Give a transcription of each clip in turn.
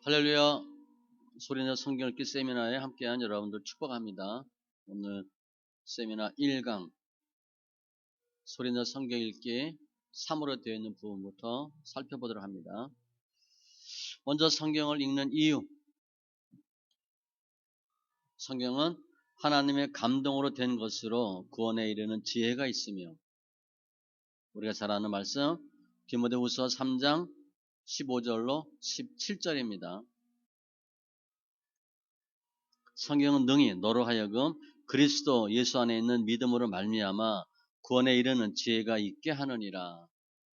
할렐루야. 소리내 성경 읽기 세미나에 함께한 여러분들 축복합니다. 오늘 세미나 1강 소리내 성경 읽기 3으로 되어 있는 부분부터 살펴보도록 합니다. 먼저 성경을 읽는 이유. 성경은 하나님의 감동으로 된 것으로 구원에 이르는 지혜가 있으며, 우리가 잘 아는 말씀 디모데후서 3장 15절로 17절입니다. 성경은 능히 너로 하여금 그리스도 예수 안에 있는 믿음으로 말미암아 구원에 이르는 지혜가 있게 하느니라.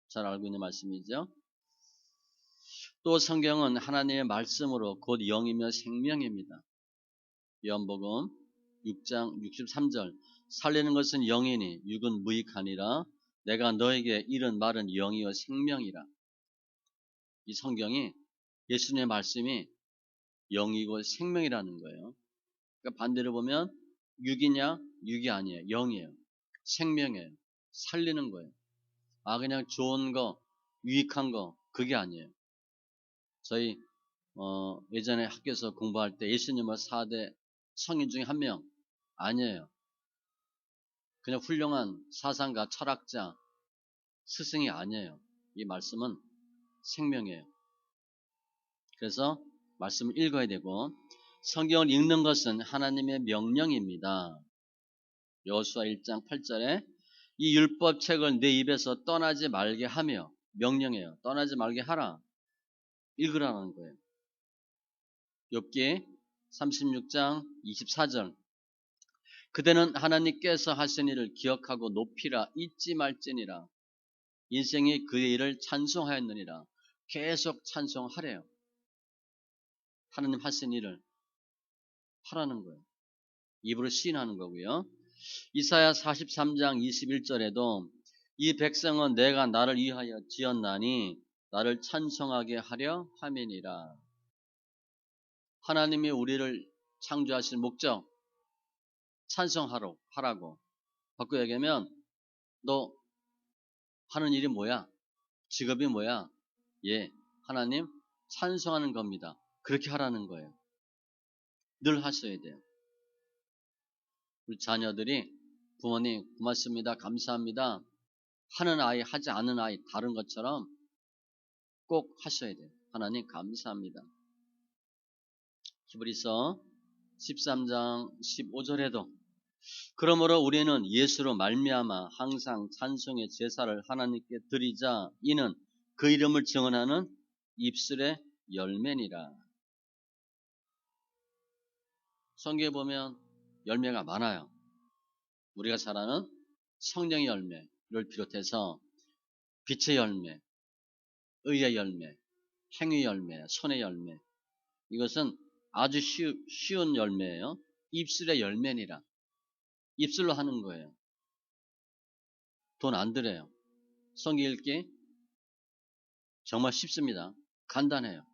잘 알고 있는 말씀이죠. 또 성경은 하나님의 말씀으로 곧 영이며 생명입니다. 요한복음 6장 63절 살리는 것은 영이니 육은 무익하니라. 내가 너에게 이른 말은 영이요 생명이라. 이 성경이 예수님의 말씀이 영이고 생명이라는 거예요. 그러니까 반대로 보면 육이냐? 육이 아니에요. 영이에요. 생명이에요. 살리는 거예요. 그냥 좋은 거, 유익한 거, 그게 아니에요. 저희 예전에 학교에서 공부할 때 예수님은 4대 성인 중에 한 명 아니에요. 그냥 훌륭한 사상가, 철학자, 스승이 아니에요. 이 말씀은 생명이에요. 그래서 말씀을 읽어야 되고, 성경을 읽는 것은 하나님의 명령입니다. 여호수아 1장 8절에 이 율법책을 내 입에서 떠나지 말게 하며, 명령해요. 떠나지 말게 하라. 읽으라는 거예요. 욥기 36장 24절 그대는 하나님께서 하신 일을 기억하고 높이라. 잊지 말지니라. 인생이 그의 일을 찬송하였느니라. 계속 찬송하래요. 하나님 하신 일을 하라는 거예요. 입으로 시인하는 거고요. 이사야 43장 21절에도 이 백성은 내가 나를 위하여 지었나니 나를 찬송하게 하려 함이니라. 하나님이 우리를 창조하신 목적 하라고. 바꿔 얘기하면 너 하는 일이 뭐야? 직업이 뭐야? 예, 하나님 찬송하는 겁니다. 그렇게 하라는 거예요. 늘 하셔야 돼요. 우리 자녀들이 부모님 고맙습니다, 감사합니다 하는 아이, 하지 않은 아이 다른 것처럼 꼭 하셔야 돼요. 하나님 감사합니다. 히브리서 13장 15절에도 그러므로 우리는 예수로 말미암아 항상 찬송의 제사를 하나님께 드리자. 이는 그 이름을 증언하는 입술의 열매니라. 성경에 보면 열매가 많아요. 우리가 잘 아는 성령의 열매를 비롯해서 빛의 열매, 의의 열매, 행위 열매, 손의 열매. 이것은 아주 쉬운 열매예요. 입술의 열매니라. 입술로 하는 거예요. 돈 안 들여요. 성경 읽기 정말 쉽습니다. 간단해요.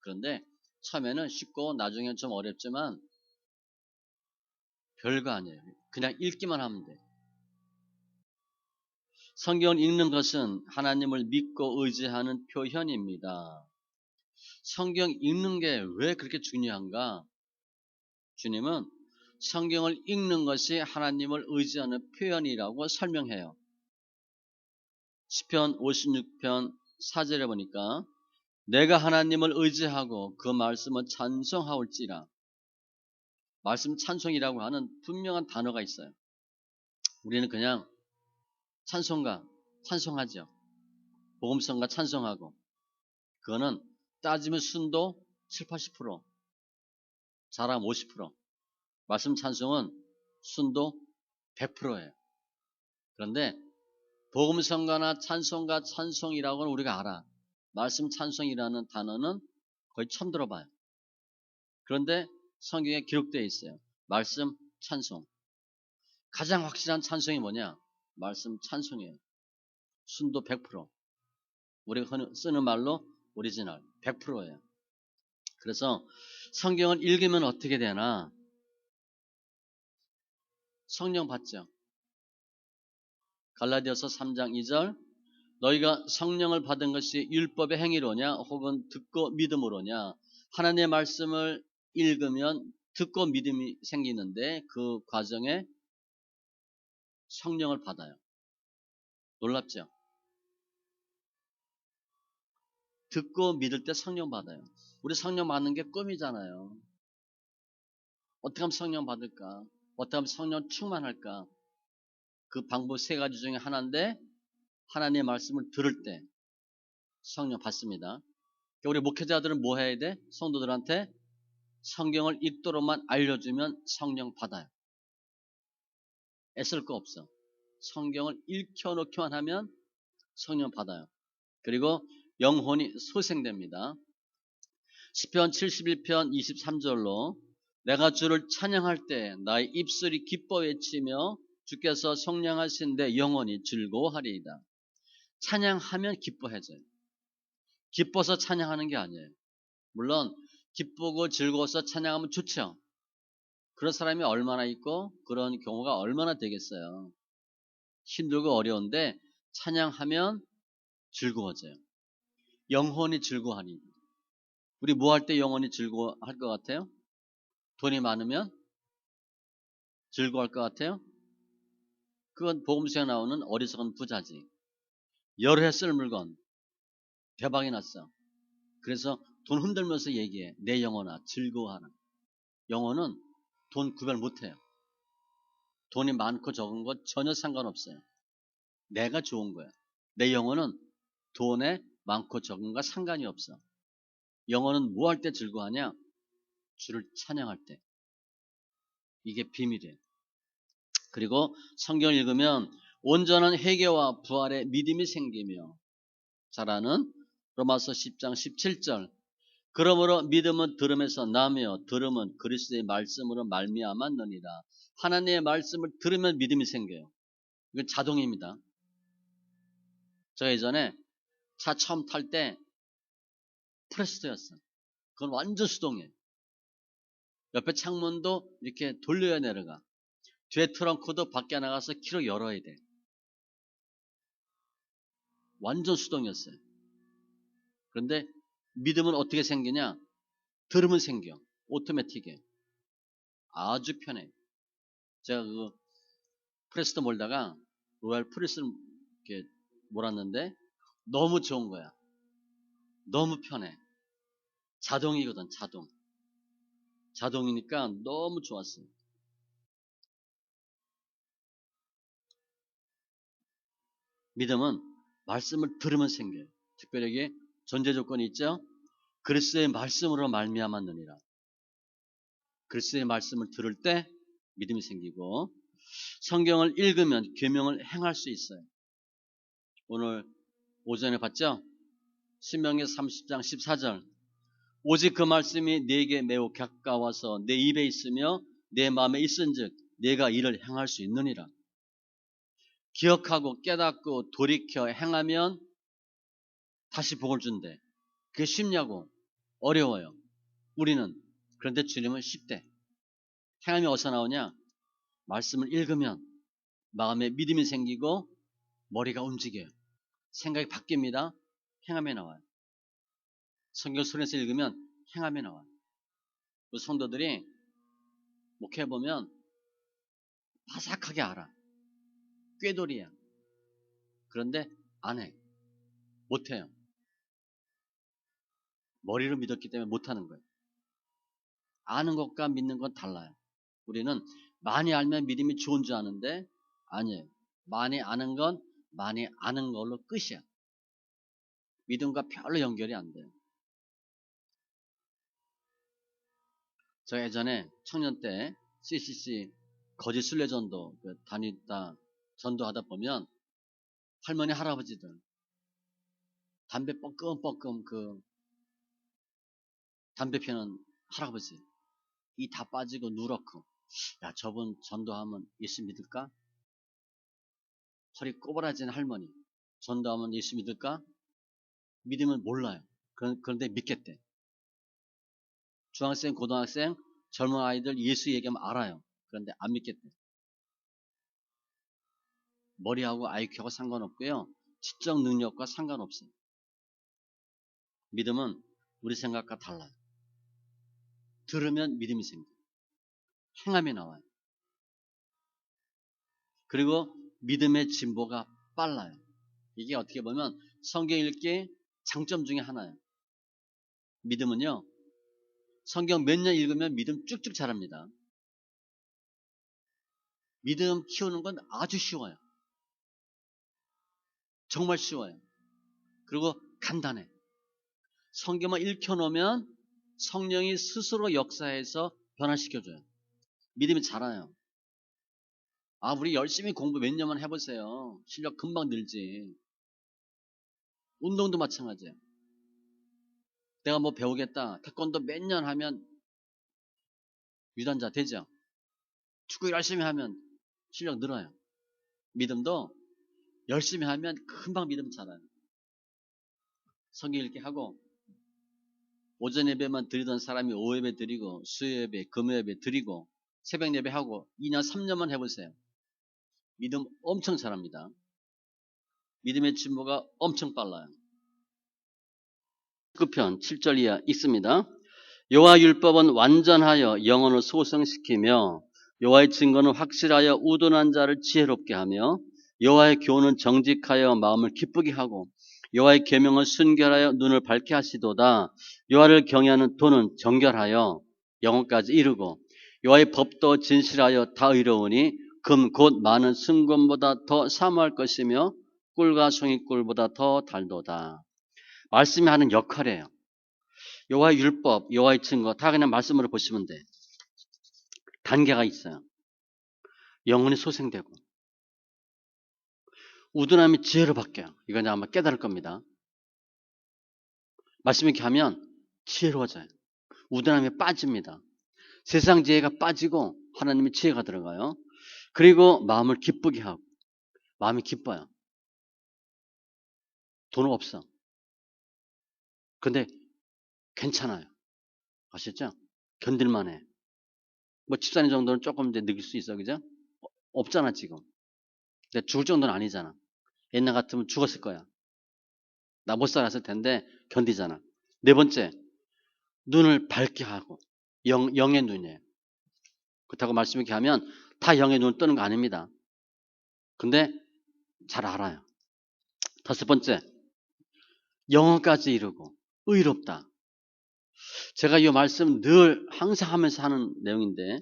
그런데 처음에는 쉽고 나중엔 좀 어렵지만 별거 아니에요. 그냥 읽기만 하면 돼요. 성경을 읽는 것은 하나님을 믿고 의지하는 표현입니다. 성경 읽는 게 왜 그렇게 중요한가? 주님은 성경을 읽는 것이 하나님을 의지하는 표현이라고 설명해요. 시편 56편 4절에 보니까 내가 하나님을 의지하고 그 말씀을 찬송하올지라. 말씀 찬송이라고 하는 분명한 단어가 있어요. 우리는 그냥 찬송하죠. 복음성가 찬송하고, 그거는 따지면 순도 7, 80%, 잘하면 50%, 말씀 찬송은 순도 100%예요. 그런데 복음성가나 찬송가 찬송이라고는 우리가 알아. 말씀 찬송이라는 단어는 거의 처음 들어봐요. 그런데 성경에 기록되어 있어요. 말씀 찬송. 가장 확실한 찬송이 뭐냐? 말씀 찬송이에요. 순도 100%. 우리가 쓰는 말로 오리지널 100%예요. 그래서 성경을 읽으면 어떻게 되나? 성령 받죠. 갈라디아서 3장 2절 너희가 성령을 받은 것이 율법의 행위로냐 혹은 듣고 믿음으로냐? 하나님의 말씀을 읽으면 듣고 믿음이 생기는데 그 과정에 성령을 받아요. 놀랍죠? 듣고 믿을 때 성령 받아요. 우리 성령 받는 게 꿈이잖아요. 어떻게 하면 성령 받을까? 어떻게 하면 성령 충만할까? 그 방법 세 가지 중에 하나인데 하나님의 말씀을 들을 때 성령 받습니다. 우리 목회자들은 뭐 해야 돼? 성도들한테 성경을 읽도록만 알려주면 성령 받아요. 애쓸 거 없어. 성경을 읽혀놓기만 하면 성령 받아요. 그리고 영혼이 소생됩니다. 시편 71편 23절로 내가 주를 찬양할 때 나의 입술이 기뻐 외치며 주께서 성령하신데 영혼이 즐거워하리이다. 찬양하면 기뻐해져요. 기뻐서 찬양하는 게 아니에요. 물론 기쁘고 즐거워서 찬양하면 좋죠. 그런 사람이 얼마나 있고 그런 경우가 얼마나 되겠어요. 힘들고 어려운데 찬양하면 즐거워져요. 영혼이 즐거워하니. 우리 뭐 할 때 영혼이 즐거워할 것 같아요? 돈이 많으면 즐거워할 것 같아요? 그건 복음서에 나오는 어리석은 부자지. 여러 해 쓸 물건 대박이 났어. 그래서 돈 흔들면서 얘기해. 내 영혼아 즐거워하라. 영혼은 돈 구별 못해요. 돈이 많고 적은 것 전혀 상관없어요. 내가 좋은 거야. 내 영혼은 돈에 많고 적은과 상관이 없어. 영혼은 뭐 할 때 즐거워하냐? 주를 찬양할 때. 이게 비밀이에요. 그리고 성경을 읽으면 온전한 회개와 부활의 믿음이 생기며 자라는 로마서 10장 17절. 그러므로 믿음은 들음에서 나며 들음은 그리스도의 말씀으로 말미암았느니라. 하나님의 말씀을 들으면 믿음이 생겨요. 이건 자동입니다. 저 예전에 차 처음 탈 때 프레스토였어. 그건 완전 수동이에요. 옆에 창문도 이렇게 돌려야 내려가. 뒤에 트렁크도 밖에 나가서 키로 열어야 돼. 완전 수동이었어요. 그런데 믿음은 어떻게 생기냐? 들으면 생겨. 오토매틱에. 아주 편해. 제가 그 프레스토 몰다가 로얄 프레스를 이렇게 몰았는데 너무 좋은 거야. 너무 편해. 자동이거든, 자동. 자동이니까 너무 좋았어요. 믿음은 말씀을 들으면 생겨요. 특별하게 전제 조건이 있죠. 그리스도의 말씀으로 말미암았느니라. 그리스도의 말씀을 들을 때 믿음이 생기고 성경을 읽으면 계명을 행할 수 있어요. 오늘 오전에 봤죠? 신명기 30장 14절. 오직 그 말씀이 네게 매우 가까워서 내 입에 있으며 내 마음에 있은즉 네가 이를 행할 수 있느니라. 기억하고 깨닫고 돌이켜 행하면 다시 복을 준대. 그게 쉽냐고? 어려워요. 우리는. 그런데 주님은 쉽대. 행함이 어디서 나오냐? 말씀을 읽으면 마음에 믿음이 생기고 머리가 움직여요. 생각이 바뀝니다. 행함에 나와요. 성경 손에서 읽으면 행함에 나와요. 우리 성도들이 목회해보면 바삭하게 알아. 꾀돌이야. 그런데 안 해. 못해요. 머리로 믿었기 때문에 못하는 거예요. 아는 것과 믿는 건 달라요. 우리는 많이 알면 믿음이 좋은 줄 아는데 아니에요. 많이 아는 건 많이 아는 걸로 끝이야. 믿음과 별로 연결이 안 돼요. 저 예전에 청년 때 CCC 거짓 순례전도 다니다 전도하다 보면 할머니 할아버지들 담배 뻐끔뻐끔 그 담배 피우는 할아버지 이 다 빠지고 누렇고 야 저분 전도하면 예수 믿을까? 허리 꼬부라진 할머니 전도하면 예수 믿을까? 믿으면 몰라요. 그런데 믿겠대. 중학생, 고등학생, 젊은 아이들 예수 얘기하면 알아요. 그런데 안 믿겠대. 머리하고 IQ하고 상관없고요. 지적 능력과 상관없어요. 믿음은 우리 생각과 달라요. 들으면 믿음이 생겨요. 행함이 나와요. 그리고 믿음의 진보가 빨라요. 이게 어떻게 보면 성경 읽기의 장점 중에 하나예요. 믿음은요, 성경 몇 년 읽으면 믿음 쭉쭉 자랍니다. 믿음 키우는 건 아주 쉬워요. 정말 쉬워요. 그리고 간단해. 성경만 읽혀놓으면 성령이 스스로 역사해서 변화시켜줘요. 믿음이 자라요. 우리 열심히 공부 몇 년만 해보세요. 실력 금방 늘지. 운동도 마찬가지예요. 내가 뭐 배우겠다. 태권도 몇 년 하면 유단자 되죠. 축구 열심히 하면 실력 늘어요. 믿음도 열심히 하면 금방 믿음 자라요. 성경 읽기 하고 오전 예배만 드리던 사람이 오후 예배 드리고 수요 예배, 금요 예배 드리고 새벽 예배 하고 2년, 3년만 해보세요. 믿음 엄청 자랍니다. 믿음의 진보가 엄청 빨라요. 19편 7절 이하 읽습니다. 여호와 율법은 완전하여 영혼을 소성시키며 여호와의 증거는 확실하여 우둔한 자를 지혜롭게 하며 여호와의 교훈은 정직하여 마음을 기쁘게 하고 여호와의 계명은 순결하여 눈을 밝게 하시도다. 여호와를 경외하는 도는 정결하여 영혼까지 이르고 여호와의 법도 진실하여 다 의로우니 금 곧 많은 순금보다 더 사모할 것이며 꿀과 송이꿀보다 더 달도다. 말씀이 하는 역할이에요. 여호와의 율법, 여호와의 증거 다 그냥 말씀으로 보시면 돼. 단계가 있어요. 영혼이 소생되고 우둔함이 지혜로 바뀌어요. 이건 아마 깨달을 겁니다. 말씀 이렇게 하면 지혜로워져요. 우둔함이 빠집니다. 세상 지혜가 빠지고 하나님의 지혜가 들어가요. 그리고 마음을 기쁘게 하고 마음이 기뻐요. 돈 없어. 근데 괜찮아요. 아시죠? 견딜만해. 뭐 집사님 정도는 조금 이제 느낄 수 있어, 그죠? 없잖아 지금. 근데 죽을 정도는 아니잖아. 옛날 같으면 죽었을 거야. 나 못 살았을 텐데 견디잖아. 네 번째, 눈을 밝게 하고 영의 눈이에요. 그렇다고 말씀 이렇게 하면 다 영의 눈을 뜨는 거 아닙니다. 근데 잘 알아요. 다섯 번째, 영혼까지 이루고 의롭다. 제가 이 말씀 늘 항상 하면서 하는 내용인데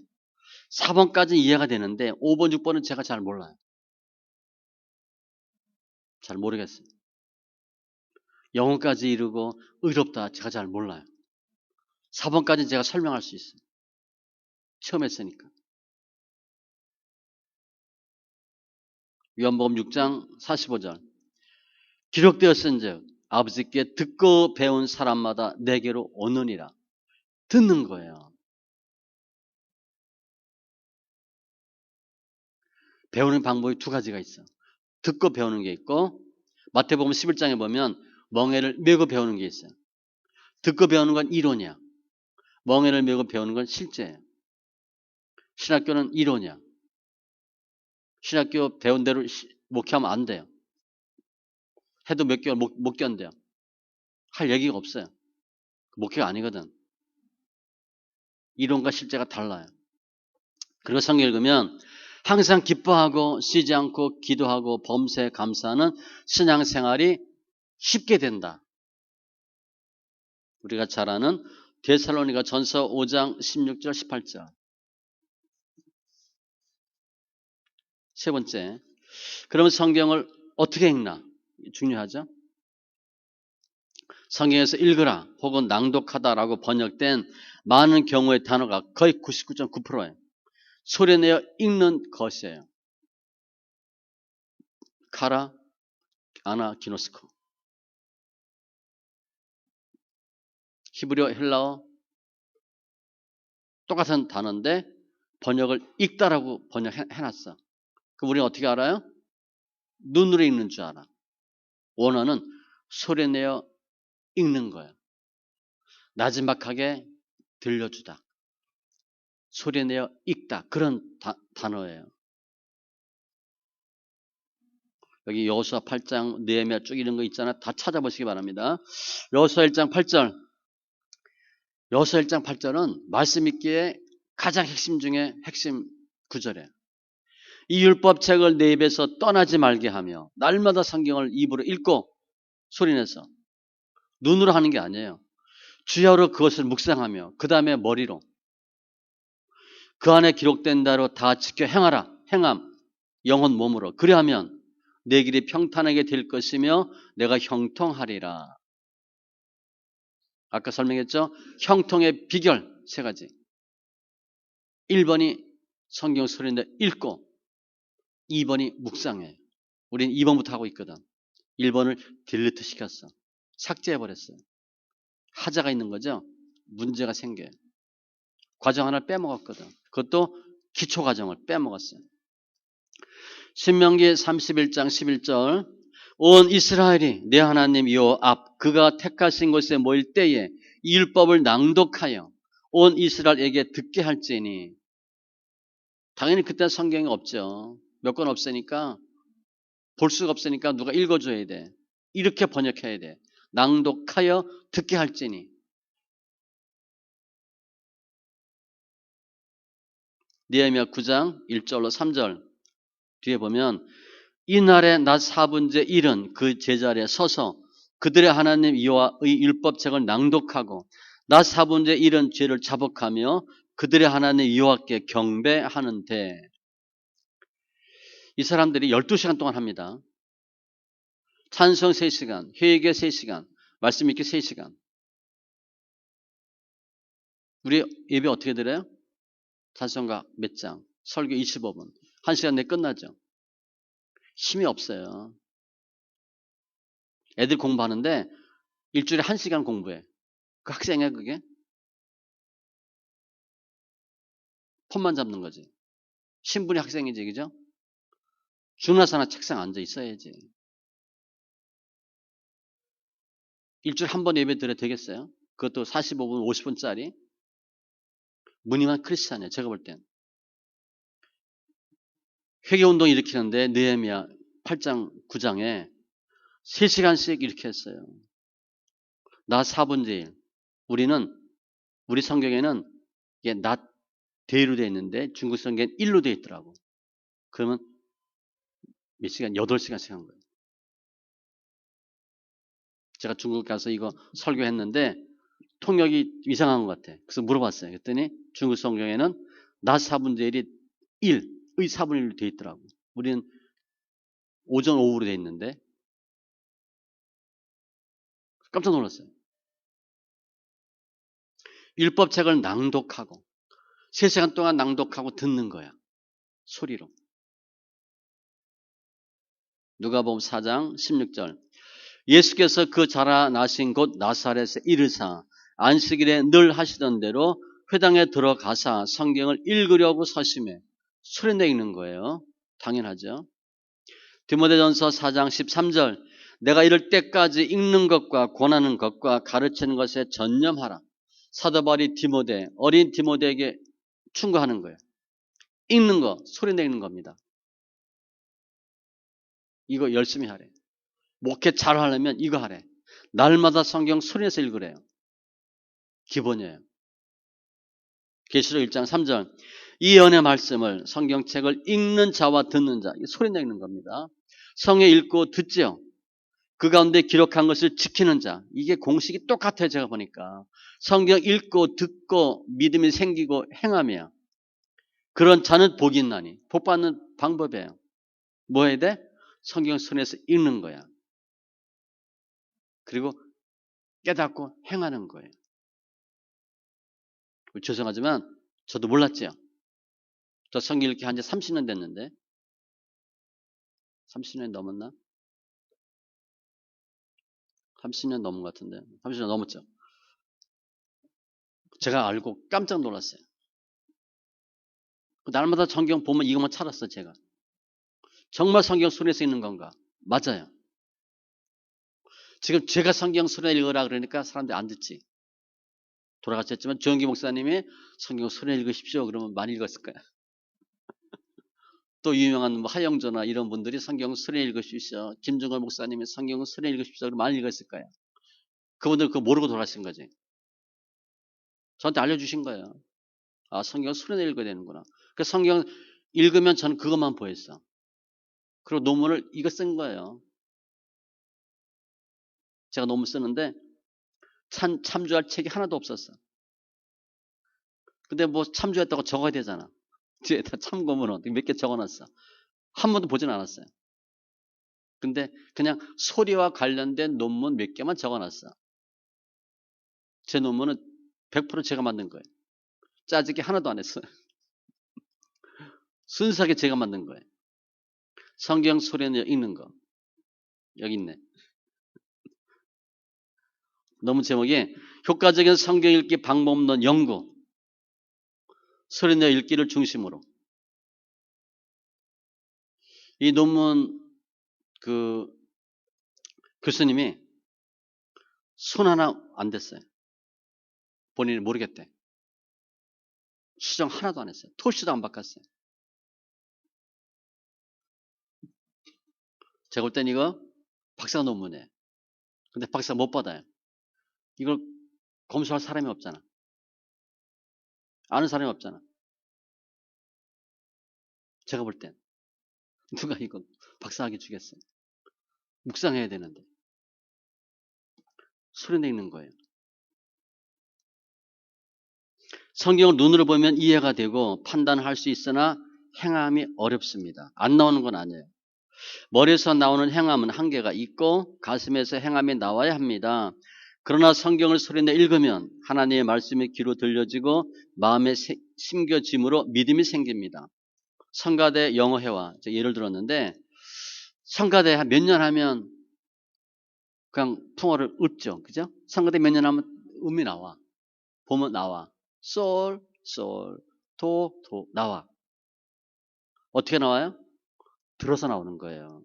4번까지 이해가 되는데 5번, 6번은 제가 잘 몰라요. 잘 모르겠어요. 영혼까지 이루고 의롭다. 제가 잘 몰라요. 4번까지 제가 설명할 수 있어요. 처음 했으니까. 요한복음 6장 45절. 기록되었은즉 아버지께 듣고 배운 사람마다 내게로 오느니라. 듣는 거예요. 배우는 방법이 두 가지가 있어. 듣고 배우는 게 있고 마태복음 11장에 보면 멍에를 메고 배우는 게 있어요. 듣고 배우는 건 이론이야. 멍에를 메고 배우는 건 실제예요. 신학교는 이론이야. 신학교 배운 대로 목회하면 안 돼요. 해도 몇 개월 못 견뎌요. 할 얘기가 없어요. 목회가 아니거든. 이론과 실제가 달라요. 그리고 성경 읽으면 항상 기뻐하고 쉬지 않고 기도하고 범사에 감사하는 신앙생활이 쉽게 된다. 우리가 잘 아는 데살로니가 전서 5장 16절 18절. 세 번째, 그러면 성경을 어떻게 읽나? 중요하죠. 성경에서 읽으라 혹은 낭독하다라고 번역된 많은 경우의 단어가 거의 99.9%예요. 소리내어 읽는 것이에요. 카라, 아나, 기노스코. 히브리어, 헬라어 똑같은 단어인데 번역을 읽다라고 번역해놨어. 그럼 우리가 어떻게 알아요? 눈으로 읽는 줄 알아. 원어는 소리내어 읽는 거예요. 나지막하게 들려주다. 소리내어 읽다. 그런 단어예요. 여기 여호수아 8장, 느헤미야 쭉 이런 거 있잖아요. 다 찾아보시기 바랍니다. 여호수아 1장 8절. 여호수아 1장 8절은 말씀 있기에 가장 핵심 중에 핵심 구절이에요. 이 율법책을 내 입에서 떠나지 말게 하며 날마다 성경을 입으로 읽고 소리내서 눈으로 하는 게 아니에요. 주야로 그것을 묵상하며 그 다음에 머리로 그 안에 기록된 대로 다 지켜 행하라. 행함. 영혼 몸으로. 그리하면 내 길이 평탄하게 될 것이며 내가 형통하리라. 아까 설명했죠? 형통의 비결 세 가지. 1번이 성경 소리인데 읽고 2번이 묵상해요. 우리는 2번부터 하고 있거든. 1번을 딜리트 시켰어. 삭제해버렸어요. 하자가 있는 거죠. 문제가 생겨요. 과정 하나를 빼먹었거든. 그것도 기초 과정을 빼먹었어요. 신명기 31장 11절 온 이스라엘이 내 하나님 여호와 앞 그가 택하신 곳에 모일 때에 이 율법을 낭독하여 온 이스라엘에게 듣게 할지니 당연히 그때 성경이 없죠. 몇 권 없으니까 볼 수가 없으니까 누가 읽어줘야 돼. 이렇게 번역해야 돼. 낭독하여 듣게 할지니 느헤미야 9장 1절로 3절 뒤에 보면 이날에 낮 4분째 일은 그 제자리에 서서 그들의 하나님 여호와의 율법책을 낭독하고 낮 4분째 일은 죄를 자복하며 그들의 하나님 여호와께 경배하는데 이 사람들이 12시간 동안 합니다. 찬송 3시간, 회개 3시간, 말씀 읽기 3시간. 우리 예배 어떻게 드려요? 찬송가 몇 장, 설교 25분. 1시간 내에 끝나죠. 힘이 없어요. 애들 공부하는데 일주일에 1시간 공부해. 그 학생이야 그게? 폰만 잡는 거지. 신분이 학생이지 그죠? 중학생나 책상 앉아 있어야지. 일주일에 한 번 예배 드려도 되겠어요? 그것도 45분, 50분짜리. 무늬만 크리스찬이에요. 제가 볼 땐. 회개운동 일으키는데 느헤미야 8장, 9장에 3시간씩 이렇게 했어요. 낮 4분의 1. 우리 성경에는 이게 낮 대로 되어 있는데 중국 성경에는 1로 되어 있더라고. 그러면 몇 시간? 8시간씩 한 거예요. 제가 중국 가서 이거 설교했는데 통역이 이상한 것 같아. 그래서 물어봤어요. 그랬더니 중국 성경에는 낮 4분의 1이 1의 4분의 1로 되어 있더라고. 우리는 오전 오후로 되어 있는데 깜짝 놀랐어요. 율법책을 낭독하고 3시간 동안 낭독하고 듣는 거야. 소리로. 누가복음 4장 16절 예수께서 그 자라나신 곳 나사렛에 이르사 안식일에 늘 하시던 대로 회당에 들어가사 성경을 읽으려고 서심해 소리내 읽는 거예요. 당연하죠. 디모데전서 4장 13절 내가 이럴 때까지 읽는 것과 권하는 것과 가르치는 것에 전념하라. 사도 바울이 디모데 어린 디모데에게 충고하는 거예요. 읽는 거 소리내 읽는 겁니다. 이거 열심히 하래. 목회 잘 하려면 이거 하래. 날마다 성경 소리내서 읽으래요. 기본이에요. 계시록 1장 3절 이 연의 말씀을 성경책을 읽는 자와 듣는 자 소리내 읽는 겁니다. 성에 읽고 듣지요. 그 가운데 기록한 것을 지키는 자 이게 공식이 똑같아요. 제가 보니까 성경 읽고 듣고 믿음이 생기고 행하며 그런 자는 복이 있나니 복 받는 방법이에요. 뭐 해야 돼? 성경 손에서 읽는 거야. 그리고 깨닫고 행하는 거예요. 죄송하지만 저도 몰랐죠. 저 성경 읽기 한 지 30년 됐는데 30년 넘었나? 30년 넘은 것 같은데 30년 넘었죠. 제가 알고 깜짝 놀랐어요. 날마다 성경 보면 이것만 찾았어 제가. 정말 성경 손에서 읽는 건가? 맞아요. 지금 제가 성경 손에 읽으라 그러니까 사람들이 안 듣지. 돌아가셨지만 조영기 목사님이 성경 손에 읽으십시오. 그러면 많이 읽었을 거야. 또 유명한 뭐 하영조나 이런 분들이 성경 손에 읽으십시오. 김종걸 목사님이 성경 손에 읽으십시오. 그러면 많이 읽었을 거야. 그분들 그거 모르고 돌아가신 거지. 저한테 알려주신 거예요. 아, 성경 수련회 읽어야 되는구나. 그 성경 읽으면 저는 그것만 보였어. 그리고 논문을 이거 쓴 거예요. 제가 논문 쓰는데 참조할 책이 하나도 없었어. 근데 뭐 참조했다고 적어야 되잖아. 뒤에다 참고문은 몇 개 적어놨어. 한 번도 보진 않았어요. 근데 그냥 소리와 관련된 논문 몇 개만 적어놨어. 제 논문은 100% 제가 만든 거예요. 짜증기 하나도 안 했어요. 순수하게 제가 만든 거예요. 성경 소리는 읽는 거. 여기 있네. 논문 제목이 효과적인 성경 읽기 방법론 연구. 소리내어 읽기를 중심으로. 이 논문 그 교수님이 손 하나 안 댔어요. 본인이 모르겠대. 수정 하나도 안 했어요. 토시도 안 바꿨어요. 제가 볼 땐 이거 박사 논문이에요. 근데 박사 못 받아요. 이걸 검수할 사람이 없잖아. 아는 사람이 없잖아. 제가 볼 땐. 누가 이거 박사하게 주겠어요. 묵상해야 되는데. 소리내 읽는 거예요. 성경을 눈으로 보면 이해가 되고 판단할 수 있으나 행함이 어렵습니다. 안 나오는 건 아니에요. 머리에서 나오는 행함은 한계가 있고 가슴에서 행함이 나와야 합니다. 그러나 성경을 소리내 읽으면 하나님의 말씀이 귀로 들려지고 마음에 심겨짐으로 믿음이 생깁니다. 성가대 영어회화 예를 들었는데 성가대 몇 년 하면 그냥 풍어를 읊죠. 그죠? 성가대 몇 년 하면 음이 나와. 보면 나와. 솔, 솔, 도, 도 나와. 어떻게 나와요? 들어서 나오는 거예요.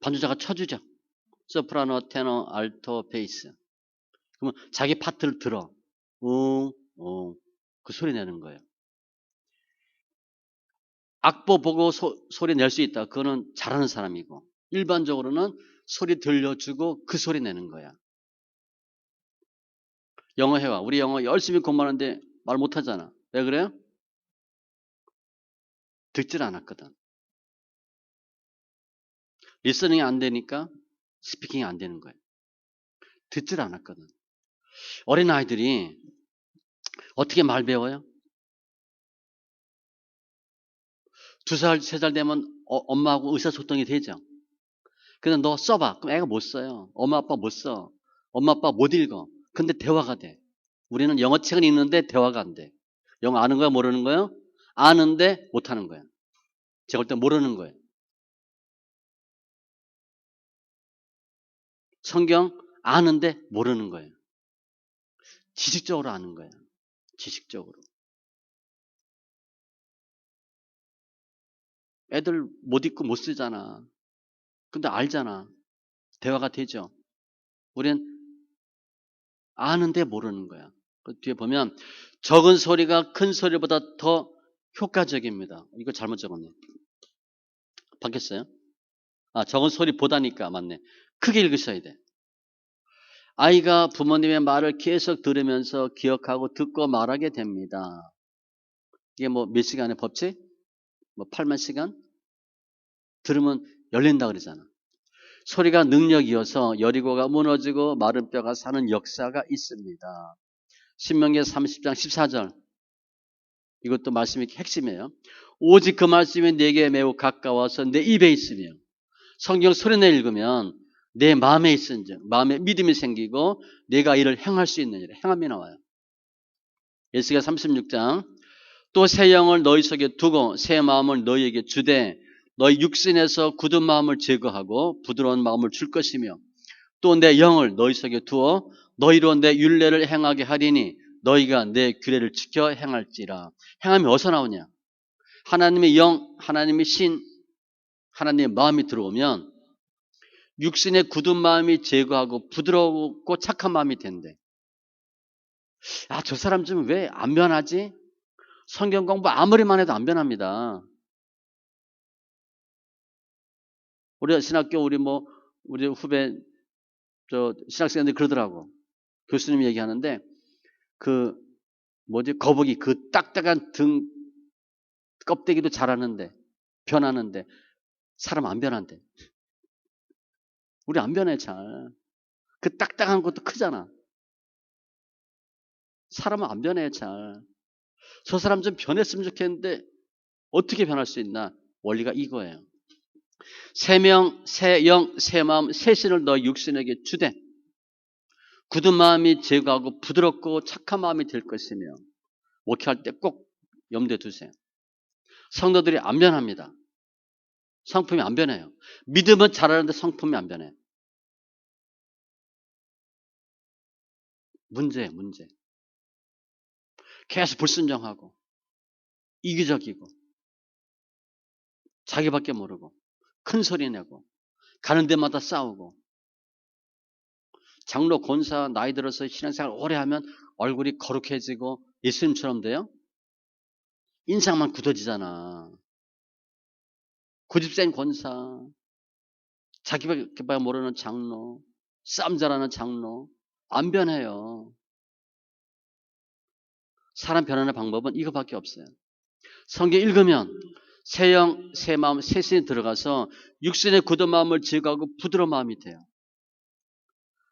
반주자가 쳐주죠. 소프라노, 테너, 알토, 베이스. 그러면 자기 파트를 들어. 그 소리 내는 거예요. 악보 보고 소리 낼 수 있다. 그거는 잘하는 사람이고 일반적으로는 소리 들려주고 그 소리 내는 거야. 영어 회화. 우리 영어 열심히 공부하는데 말 못하잖아. 왜 그래요? 듣질 않았거든. 리스닝이 안 되니까 스피킹이 안 되는 거예요. 듣질 않았거든. 어린아이들이 어떻게 말 배워요? 2살, 3살 되면 엄마하고 의사소통이 되죠. 근데 너 써봐. 그럼 애가 못 써요. 엄마 아빠 못 써. 엄마 아빠 못 읽어. 근데 대화가 돼. 우리는 영어책은 읽는데 대화가 안 돼. 영어 아는 거야 모르는 거야? 아는데 못하는 거야. 제가 볼 때 모르는 거예요. 성경 아는데 모르는 거예요. 지식적으로 아는 거예요. 지식적으로. 애들 못 읽고 못 쓰잖아. 근데 알잖아. 대화가 되죠. 우리는 아는데 모르는 거야. 그 뒤에 보면 적은 소리가 큰 소리보다 더 효과적입니다. 이거 잘못 적었네. 바뀌었어요? 아, 적은 소리보다니까 맞네. 크게 읽으셔야 돼. 아이가 부모님의 말을 계속 들으면서 기억하고 듣고 말하게 됩니다. 이게 뭐 몇 시간의 법칙? 뭐 8만 시간? 들으면 열린다 그러잖아. 소리가 능력이어서 여리고가 무너지고 마른 뼈가 사는 역사가 있습니다. 신명기 30장 14절. 이것도 말씀이 핵심이에요. 오직 그 말씀이 내게 매우 가까워서 내 입에 있으며 성경 소리내 읽으면 내 마음에 있은즉 마음에 믿음이 생기고 내가 이를 행할 수 있느니라. 행함이 나와요. 에스겔 36장 또 새 영을 너희 속에 두고 새 마음을 너희에게 주되 너희 육신에서 굳은 마음을 제거하고 부드러운 마음을 줄 것이며 또 내 영을 너희 속에 두어 너희로 내 율례를 행하게 하리니 너희가 내 규례를 지켜 행할지라. 행함이 어디서 나오냐? 하나님의 영, 하나님의 신, 하나님의 마음이 들어오면 육신의 굳은 마음이 제거하고 부드럽고 착한 마음이 된대. 아, 저 사람 좀 왜 안 변하지? 성경 공부 아무리만 해도 안 변합니다. 우리 신학교 우리 후배 신학생들이 그러더라고. 교수님이 얘기하는데 그 거북이 그 딱딱한 등 껍데기도 자라는데 변하는데 사람 안 변한대. 우리 안 변해 잘. 그 딱딱한 것도 크잖아. 사람은 안 변해 잘. 저 사람 좀 변했으면 좋겠는데 어떻게 변할 수 있나? 원리가 이거예요. 세명, 세영, 세마음, 세신을 너 육신에게 주되 굳은 마음이 제거하고 부드럽고 착한 마음이 될 것이며 목회할 때 꼭 염두에 두세요. 성도들이 안 변합니다. 성품이 안 변해요. 믿음은 잘하는데 성품이 안 변해요. 문제예요, 문제. 계속 불순종하고 이기적이고 자기밖에 모르고 큰 소리 내고 가는 데마다 싸우고 장로 권사 나이 들어서 신앙생활 오래 하면 얼굴이 거룩해지고 예수님처럼 돼요? 인상만 굳어지잖아. 고집센 권사, 자기밖에 모르는 장로, 싸움 잘하는 장로 안 변해요. 사람 변하는 방법은 이거밖에 없어요. 성경 읽으면 새 영, 새 마음, 새 신이 들어가서 육신의 굳은 마음을 제거하고 부드러운 마음이 돼요.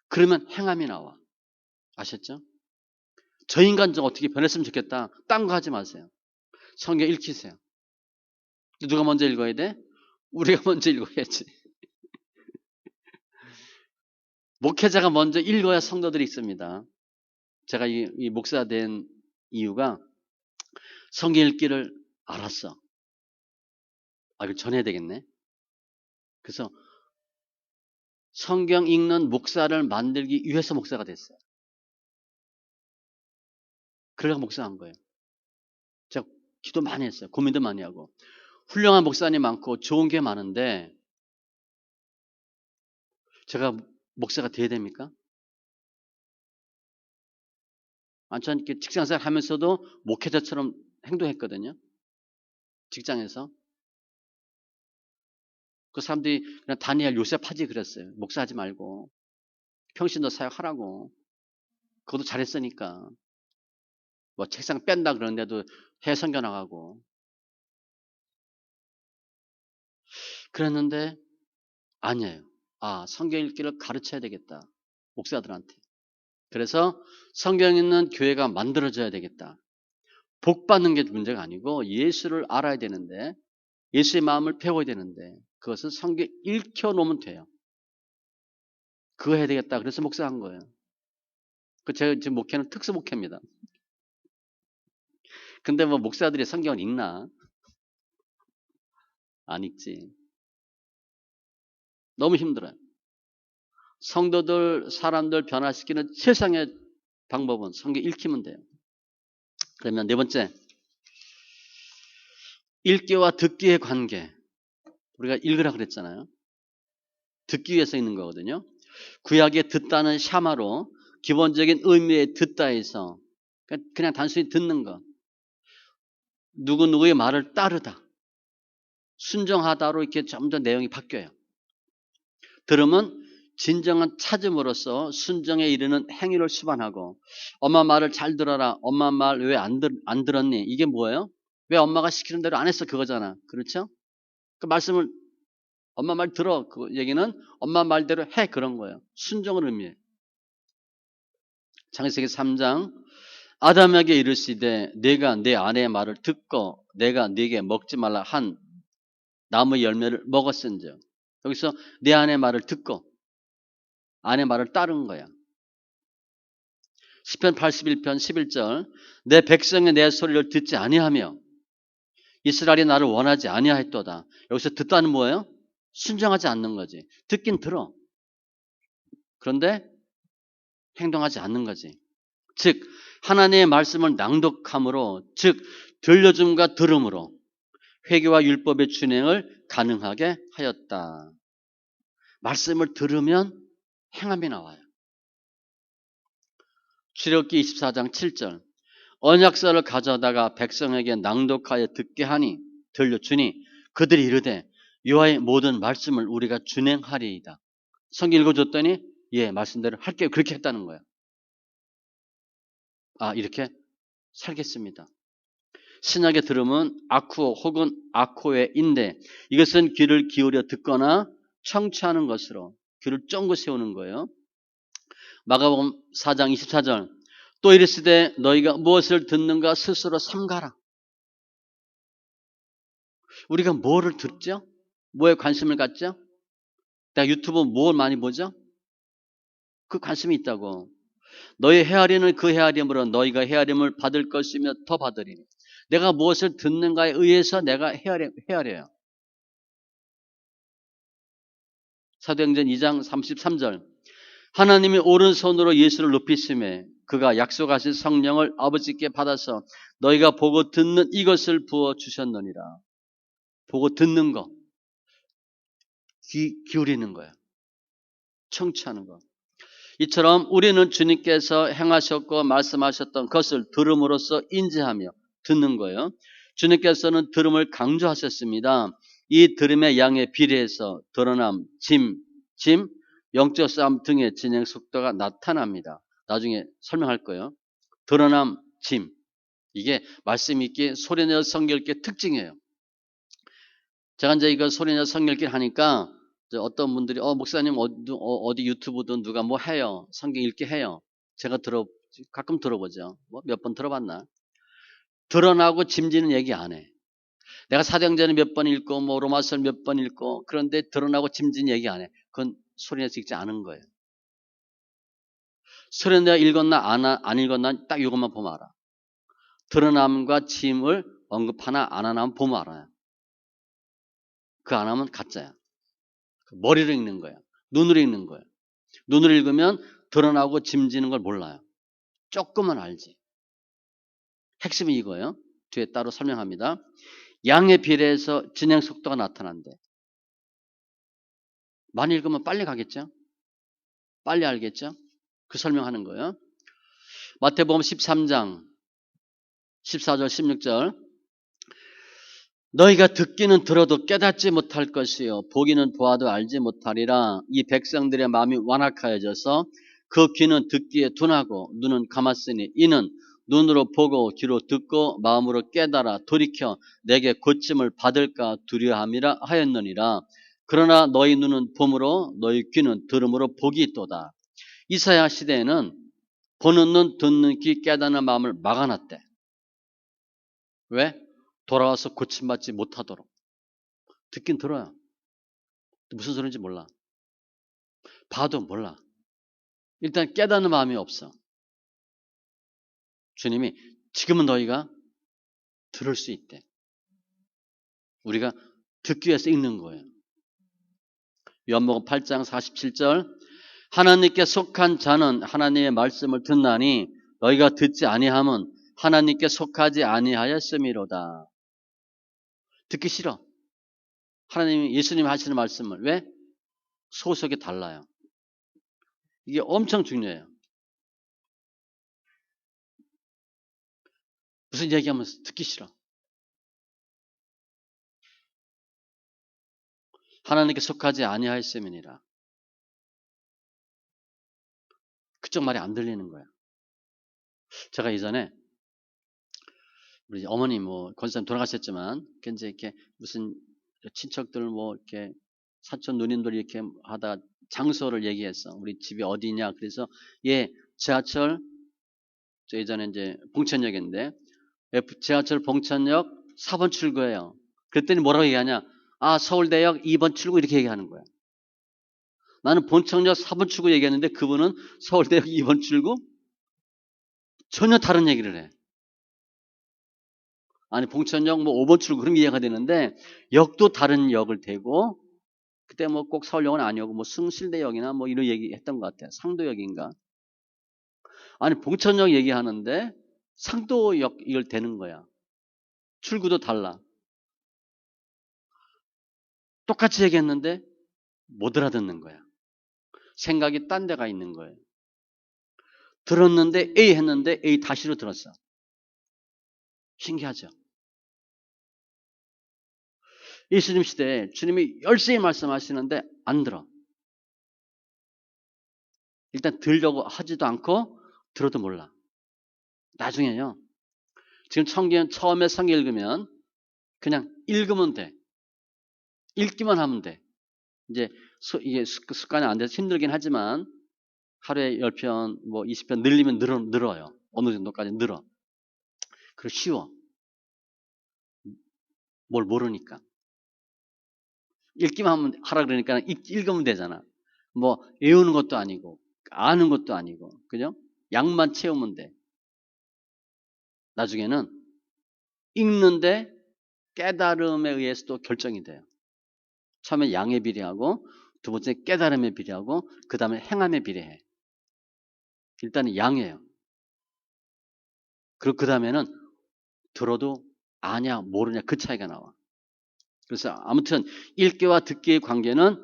그러면 행함이 나와. 아셨죠? 저 인간 좀 어떻게 변했으면 좋겠다. 딴 거 하지 마세요. 성경 읽히세요. 누가 먼저 읽어야 돼? 우리가 먼저 읽어야지. 목회자가 먼저 읽어야 성도들이 있습니다. 제가 이 목사 된 이유가 성경 읽기를 알았어. 이거 전해야 되겠네. 그래서 성경 읽는 목사를 만들기 위해서 목사가 됐어요. 그래서 목사한 거예요. 제가 기도 많이 했어요. 고민도 많이 하고. 훌륭한 목사님 많고 좋은 게 많은데 제가 목사가 돼야 됩니까? 저는 이렇게 직장생활 하면서도 목회자처럼 행동했거든요. 직장에서. 그 사람들이 그냥 다니엘 요셉 하지 그랬어요. 목사하지 말고. 평신도 사역하라고. 그것도 잘했으니까. 책상 뺀다 그러는데도 해성겨 나가고. 그랬는데 아니에요. 성경 읽기를 가르쳐야 되겠다. 목사들한테. 그래서 성경 읽는 교회가 만들어져야 되겠다. 복 받는 게 문제가 아니고 예수를 알아야 되는데 예수의 마음을 배워야 되는데 그것은 성경 읽혀놓으면 돼요. 그거 해야 되겠다. 그래서 목사한 거예요. 제가 지금 목회는 특수 목회입니다. 근데 목사들이 성경을 읽나? 안 읽지. 너무 힘들어요. 성도들, 사람들 변화시키는 최상의 방법은 성경 읽히면 돼요. 그러면 네 번째, 읽기와 듣기의 관계. 우리가 읽으라 그랬잖아요. 듣기 위해서 읽는 거거든요. 구약에 듣다는 샤마로 기본적인 의미의 듣다에서 그냥 단순히 듣는 것. 누구누구의 말을 따르다. 순종하다로 이렇게 점점 내용이 바뀌어요. 들으면 진정한 찾음으로써 순종에 이르는 행위를 수반하고 엄마 말을 잘 들어라. 엄마 말 왜 안 들었니? 이게 뭐예요? 왜 엄마가 시키는 대로 안 했어? 그거잖아. 그렇죠? 그 말씀을 엄마 말 들어. 그 얘기는 엄마 말대로 해. 그런 거예요. 순종을 의미해요. 창세기 3장 아담에게 이르시되 내가 내 아내의 말을 듣고 내가 네게 먹지 말라 한 나무 열매를 먹었은즉 여기서 내 아내의 말을 듣고 아내 말을 따른 거야. 시편 81편 11절 내 백성이 내 소리를 듣지 아니하며 이스라엘이 나를 원하지 아니하였도다. 여기서 듣다는 뭐예요? 순종하지 않는 거지. 듣긴 들어. 그런데 행동하지 않는 거지. 즉 하나님의 말씀을 낭독함으로 즉 들려줌과 들음으로 회개와 율법의 준행을 가능하게 하였다. 말씀을 들으면 행함이 나와요. 출애굽기 24장 7절 언약서를 가져다가 백성에게 낭독하여 듣게 하니 들려주니 그들이 이르되 여호와의 모든 말씀을 우리가 준행하리이다. 성경 읽어줬더니 예 말씀대로 할게요. 그렇게 했다는 거예요. 이렇게 살겠습니다. 신약의 들음은 아쿠오 혹은 아코에인데 이것은 귀를 기울여 듣거나 청취하는 것으로 귀를 쫑긋 세우는 거예요. 마가복음 4장 24절 또 이르시되 너희가 무엇을 듣는가 스스로 삼가라. 우리가 뭐를 듣죠? 뭐에 관심을 갖죠? 내가 유튜브 뭘 많이 보죠? 그 관심이 있다고. 너희 헤아리는 그 헤아림으로 너희가 헤아림을 받을 것이며 더 받으리니. 내가 무엇을 듣는가에 의해서 내가 헤아려요. 사도행전 2장 33절 하나님이 오른손으로 예수를 높이심에 그가 약속하신 성령을 아버지께 받아서 너희가 보고 듣는 이것을 부어주셨느니라. 보고 듣는 거, 귀 기울이는 거야. 청취하는 거. 이처럼 우리는 주님께서 행하셨고 말씀하셨던 것을 들음으로써 인지하며 듣는 거예요. 주님께서는 들음을 강조하셨습니다. 이 들음의 양에 비례해서 드러남, 짐, 영적 싸움 등의 진행 속도가 나타납니다. 나중에 설명할 거예요. 드러남, 짐. 이게 말씀 읽기, 소리내어 성경 읽기 특징이에요. 제가 이제 이거 소리내어 성경 읽기 하니까 어떤 분들이 목사님 어디 유튜브든 누가 뭐 해요. 성경 읽기 해요. 제가 가끔 들어보죠. 뭐 몇 번 들어봤나. 드러나고 짐지는 얘기 안 해. 내가 사도행전을 몇 번 읽고 뭐 로마서를 몇 번 읽고 그런데 드러나고 짐지는 얘기 안 해. 그건 소리내서 읽지 않은 거예요. 소리내어 읽었나 안 읽었나 딱 이것만 보면 알아. 드러남과 짐을 언급하나 안 하나 보면 알아요. 그 안 하면 가짜야. 머리로 읽는 거야. 눈으로 읽는 거야. 눈으로 읽으면 드러나고 짐지는 걸 몰라요. 조금은 알지. 핵심이 이거예요. 뒤에 따로 설명합니다. 양에 비례해서 진행 속도가 나타난대. 많이 읽으면 빨리 가겠죠? 빨리 알겠죠? 그 설명하는 거예요. 마태복음 13장 14절 16절 너희가 듣기는 들어도 깨닫지 못할 것이요 보기는 보아도 알지 못하리라. 이 백성들의 마음이 완악하여져서 그 귀는 듣기에 둔하고 눈은 감았으니 이는 눈으로 보고 귀로 듣고 마음으로 깨달아 돌이켜 내게 고침을 받을까 두려함이라 하였느니라. 그러나 너희 눈은 봄으로 너희 귀는 들음으로 복이 있도다. 이사야 시대에는 보는 눈 듣는 귀 깨닫는 마음을 막아놨대. 왜? 돌아와서 고침받지 못하도록. 듣긴 들어요. 무슨 소리인지 몰라. 봐도 몰라. 일단 깨닫는 마음이 없어. 주님이 지금은 너희가 들을 수 있대. 우리가 듣기 위해서 읽는 거예요. 요한복음 8장 47절 하나님께 속한 자는 하나님의 말씀을 듣나니 너희가 듣지 아니함은 하나님께 속하지 아니하였음이로다. 듣기 싫어. 하나님이 예수님이 하시는 말씀을. 왜? 소속이 달라요. 이게 엄청 중요해요. 무슨 얘기하면 듣기 싫어. 하나님께 속하지 아니하였음이니라. 그쪽 말이 안 들리는 거야. 제가 이전에 우리 어머니 권사님 돌아가셨지만 이제 이렇게 무슨 친척들 이렇게 사촌 누님들 이렇게 하다 장소를 얘기했어. 우리 집이 어디냐. 그래서 지하철 저 예전에 이제 봉천역인데 지하철 봉천역 4번 출구예요. 그랬더니 뭐라고 얘기하냐. 서울대역 2번 출구 이렇게 얘기하는 거야. 나는 봉천역 4번 출구 얘기했는데 그분은 서울대역 2번 출구 전혀 다른 얘기를 해. 아니 봉천역 5번 출구 그럼 이해가 되는데 역도 다른 역을 대고 그때 꼭 서울역은 아니었고 승실대역이나 이런 얘기 했던 것 같아요. 상도역인가. 아니 봉천역 얘기하는데 상도역 이걸 대는 거야. 출구도 달라. 똑같이 얘기했는데 못 알아듣는 거야. 생각이 딴 데가 있는 거예요. 들었는데 A 했는데 A 다시로 들었어. 신기하죠? 예수님 시대에 주님이 열심히 말씀하시는데 안 들어. 일단 들려고 하지도 않고 들어도 몰라. 나중에요. 지금 처음에 성경 읽으면 그냥 읽으면 돼. 읽기만 하면 돼. 이제 이게 습관이 안 돼서 힘들긴 하지만 하루에 10편, 뭐 20편 늘리면 늘어요. 어느 정도까지 늘어. 그리고 쉬워. 뭘 모르니까. 읽기만 하라 그러니까 읽으면 되잖아. 뭐 외우는 것도 아니고 아는 것도 아니고 그죠? 양만 채우면 돼. 나중에는 읽는데 깨달음에 의해서 또 결정이 돼요. 처음에 양에 비례하고 두 번째 깨달음에 비례하고 그 다음에 행함에 비례해. 일단은 양이에요. 그리고 그 다음에는 들어도 아냐 모르냐 그 차이가 나와. 그래서 아무튼 읽기와 듣기의 관계는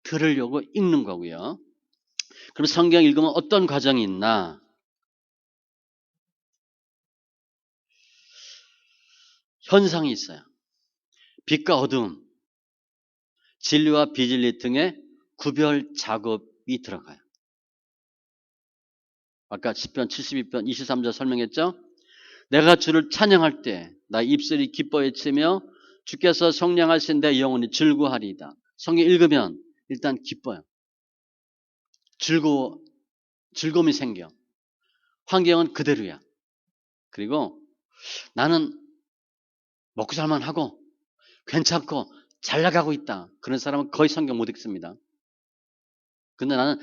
들으려고 읽는 거고요. 그럼 성경 읽으면 어떤 과정이 있나? 현상이 있어요. 빛과 어두움, 진리와 비진리 등의 구별 작업이 들어가요. 아까 10편, 72편, 23절 설명했죠? 내가 주를 찬양할 때 나 입술이 기뻐 외치며 주께서 성령하신 내 영혼이 즐거워하리이다. 성경 읽으면 일단 기뻐요. 즐거움이 생겨. 환경은 그대로야. 그리고 나는 먹고 살만하고 괜찮고 잘 나가고 있다. 그런 사람은 거의 성경 못 읽습니다. 근데 나는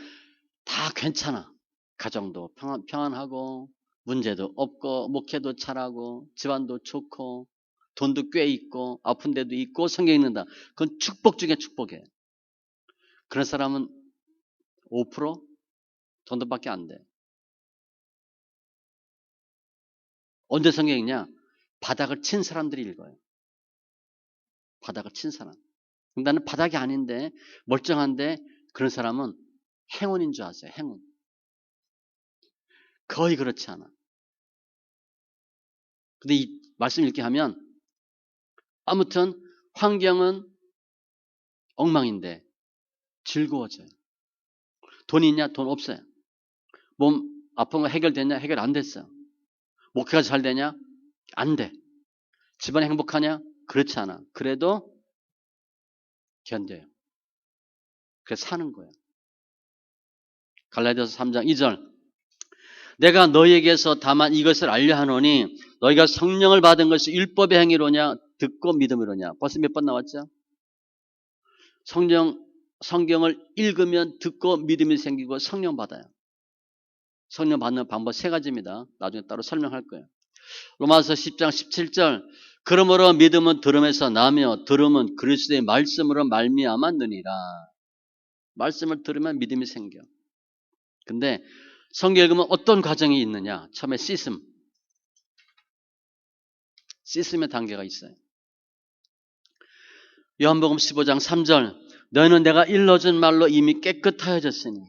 다 괜찮아. 가정도 평안하고 문제도 없고 목회도 잘하고 집안도 좋고 돈도 꽤 있고 아픈 데도 있고 성경 읽는다. 그건 축복 중에 축복이에요. 그런 사람은 5% 정도밖에 안 돼. 언제 성경 읽냐? 바닥을 친 사람들이 읽어요. 바닥을 친 사람. 나는 바닥이 아닌데 멀쩡한데 그런 사람은 행운인 줄 아세요. 행운. 거의 그렇지 않아. 근데 이 말씀 읽게 하면 아무튼 환경은 엉망인데 즐거워져요. 돈이 있냐? 돈 없어요. 몸 아픈 거 해결됐냐? 해결 안 됐어요. 목회가 잘 되냐? 안 돼. 집안이 행복하냐? 그렇지 않아. 그래도 견뎌요. 그래서 사는 거예요. 갈라디아서 3장 2절 내가 너희에게서 다만 이것을 알려 하노니 너희가 성령을 받은 것이 율법의 행위로냐 듣고 믿음으로냐. 벌써 몇 번 나왔죠? 성경을 읽으면 듣고 믿음이 생기고 성령 받아요. 성령 받는 방법 세 가지입니다. 나중에 따로 설명할 거예요. 로마서 10장 17절 그러므로 믿음은 들음에서 나며 들음은 그리스도의 말씀으로 말미암아 느니라. 말씀을 들으면 믿음이 생겨. 근데 성경 읽으면 어떤 과정이 있느냐? 처음에 시스템의 단계가 있어요. 요한복음 15장 3절 너희는 내가 일러준 말로 이미 깨끗하여졌으니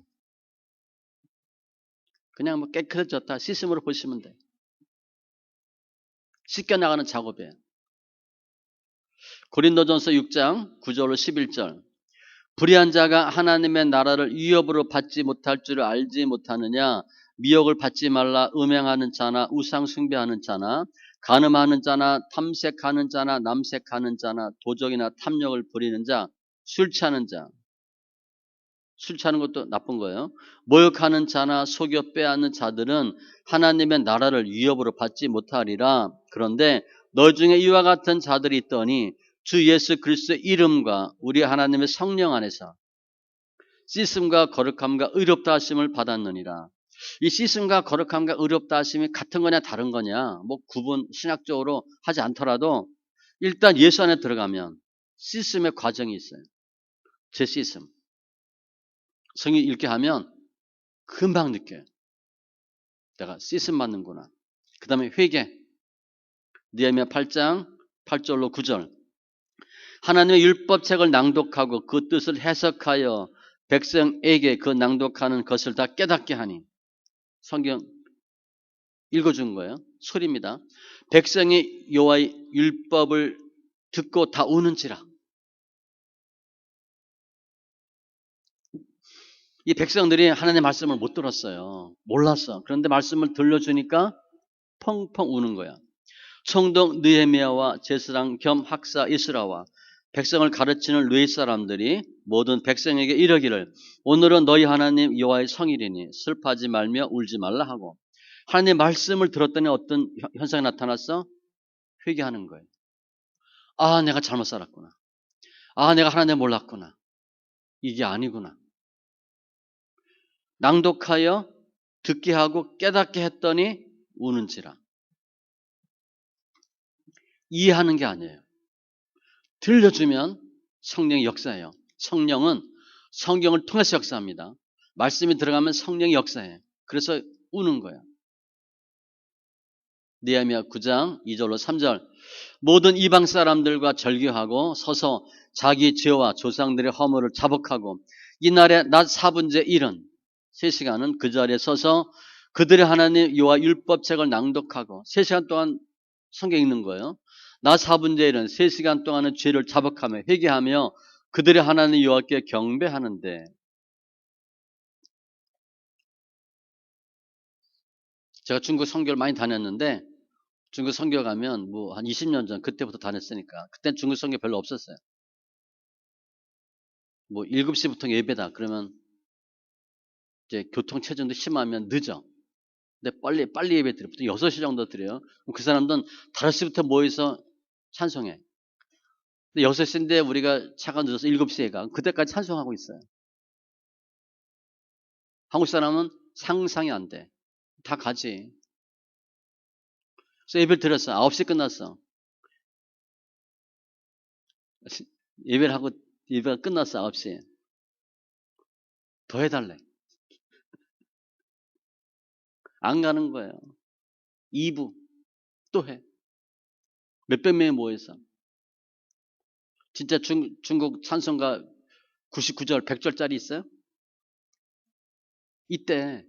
그냥 뭐 깨끗해졌다 시스템으로 보시면 돼. 씻겨나가는 작업이에요. 고린도전서 6장 9절로 11절 불의한 자가 하나님의 나라를 위협으로 받지 못할 줄을 알지 못하느냐 미혹을 받지 말라 음행하는 자나 우상 숭배하는 자나 간음하는 자나 탐색하는 자나 남색하는 자나 도적이나 탐욕을 부리는 자 술 취하는 자 술 취하는 것도 나쁜 거예요. 모욕하는 자나 속여 빼앗는 자들은 하나님의 나라를 위협으로 받지 못하리라. 그런데 너 중에 이와 같은 자들이 있더니 주 예수 그리스도의 이름과 우리 하나님의 성령 안에서 씻음과 거룩함과 의롭다 하심을 받았느니라. 이 씻음과 거룩함과 의롭다 하심이 같은 거냐 다른 거냐 뭐 구분 신학적으로 하지 않더라도 일단 예수 안에 들어가면 씻음의 과정이 있어요. 제 씻음. 성경 읽게 하면 금방 느껴요. 내가 씻음 받는구나. 그 다음에 회개. 느헤미야 8장 8절로 9절 하나님의 율법책을 낭독하고 그 뜻을 해석하여 백성에게 그 낭독하는 것을 다 깨닫게 하니 성경 읽어준 거예요. 소리입니다. 백성이 여호와의 율법을 듣고 다 우는지라. 이 백성들이 하나님의 말씀을 못 들었어요. 몰랐어. 그런데 말씀을 들려주니까 펑펑 우는 거야. 총독 느헤미야와 제사장 겸 학사 이스라와 백성을 가르치는 르위 사람들이 모든 백성에게 이르기를 오늘은 너희 하나님 여호와의 성일이니 슬퍼하지 말며 울지 말라 하고 하나님의 말씀을 들었더니 어떤 현상이 나타났어? 회개하는 거예요. 아, 내가 잘못 살았구나. 아, 내가 하나님 몰랐구나. 이게 아니구나. 낭독하여 듣게 하고 깨닫게 했더니 우는지라. 이해하는 게 아니에요. 들려주면 성령의 역사예요. 성령은 성경을 통해서 역사합니다. 말씀이 들어가면 성령이 역사해요. 그래서 우는 거예요. 느헤미야 9장 2절로 3절 모든 이방 사람들과 절규하고 서서 자기 죄와 조상들의 허물을 자복하고 이날의 낮 4분째 일은 3시간은 그 자리에 서서 그들의 하나님 여호와 율법책을 낭독하고 3시간 동안 성경 읽는 거예요. 낮 4분째 일은 3시간 동안은 죄를 자복하며 회개하며 그들의 하나님 여호와께 경배하는데 제가 중국 선교를 많이 다녔는데 중국 선교 가면 뭐 한 20년 전 그때부터 다녔으니까 그땐 중국 선교 별로 없었어요. 뭐 7시부터 예배다 그러면 이제 교통 체증도 심하면 늦어. 근데 빨리 예배 드려. 보통 6시 정도 드려요. 그럼 그 사람들은 5시부터 모여서 찬송해. 근데 6시인데 우리가 차가 늦어서 7시에 가. 그때까지 찬송하고 있어요. 한국 사람은 상상이 안 돼. 다 가지. 그래서 예배를 드렸어. 9시 끝났어. 예배를 하고 예배가 끝났어. 9시에. 더 해달래. 안 가는 거예요. 2부 또 해. 몇백 명이 모여서. 진짜 중국 찬송가 99절, 100절짜리 있어요? 이때.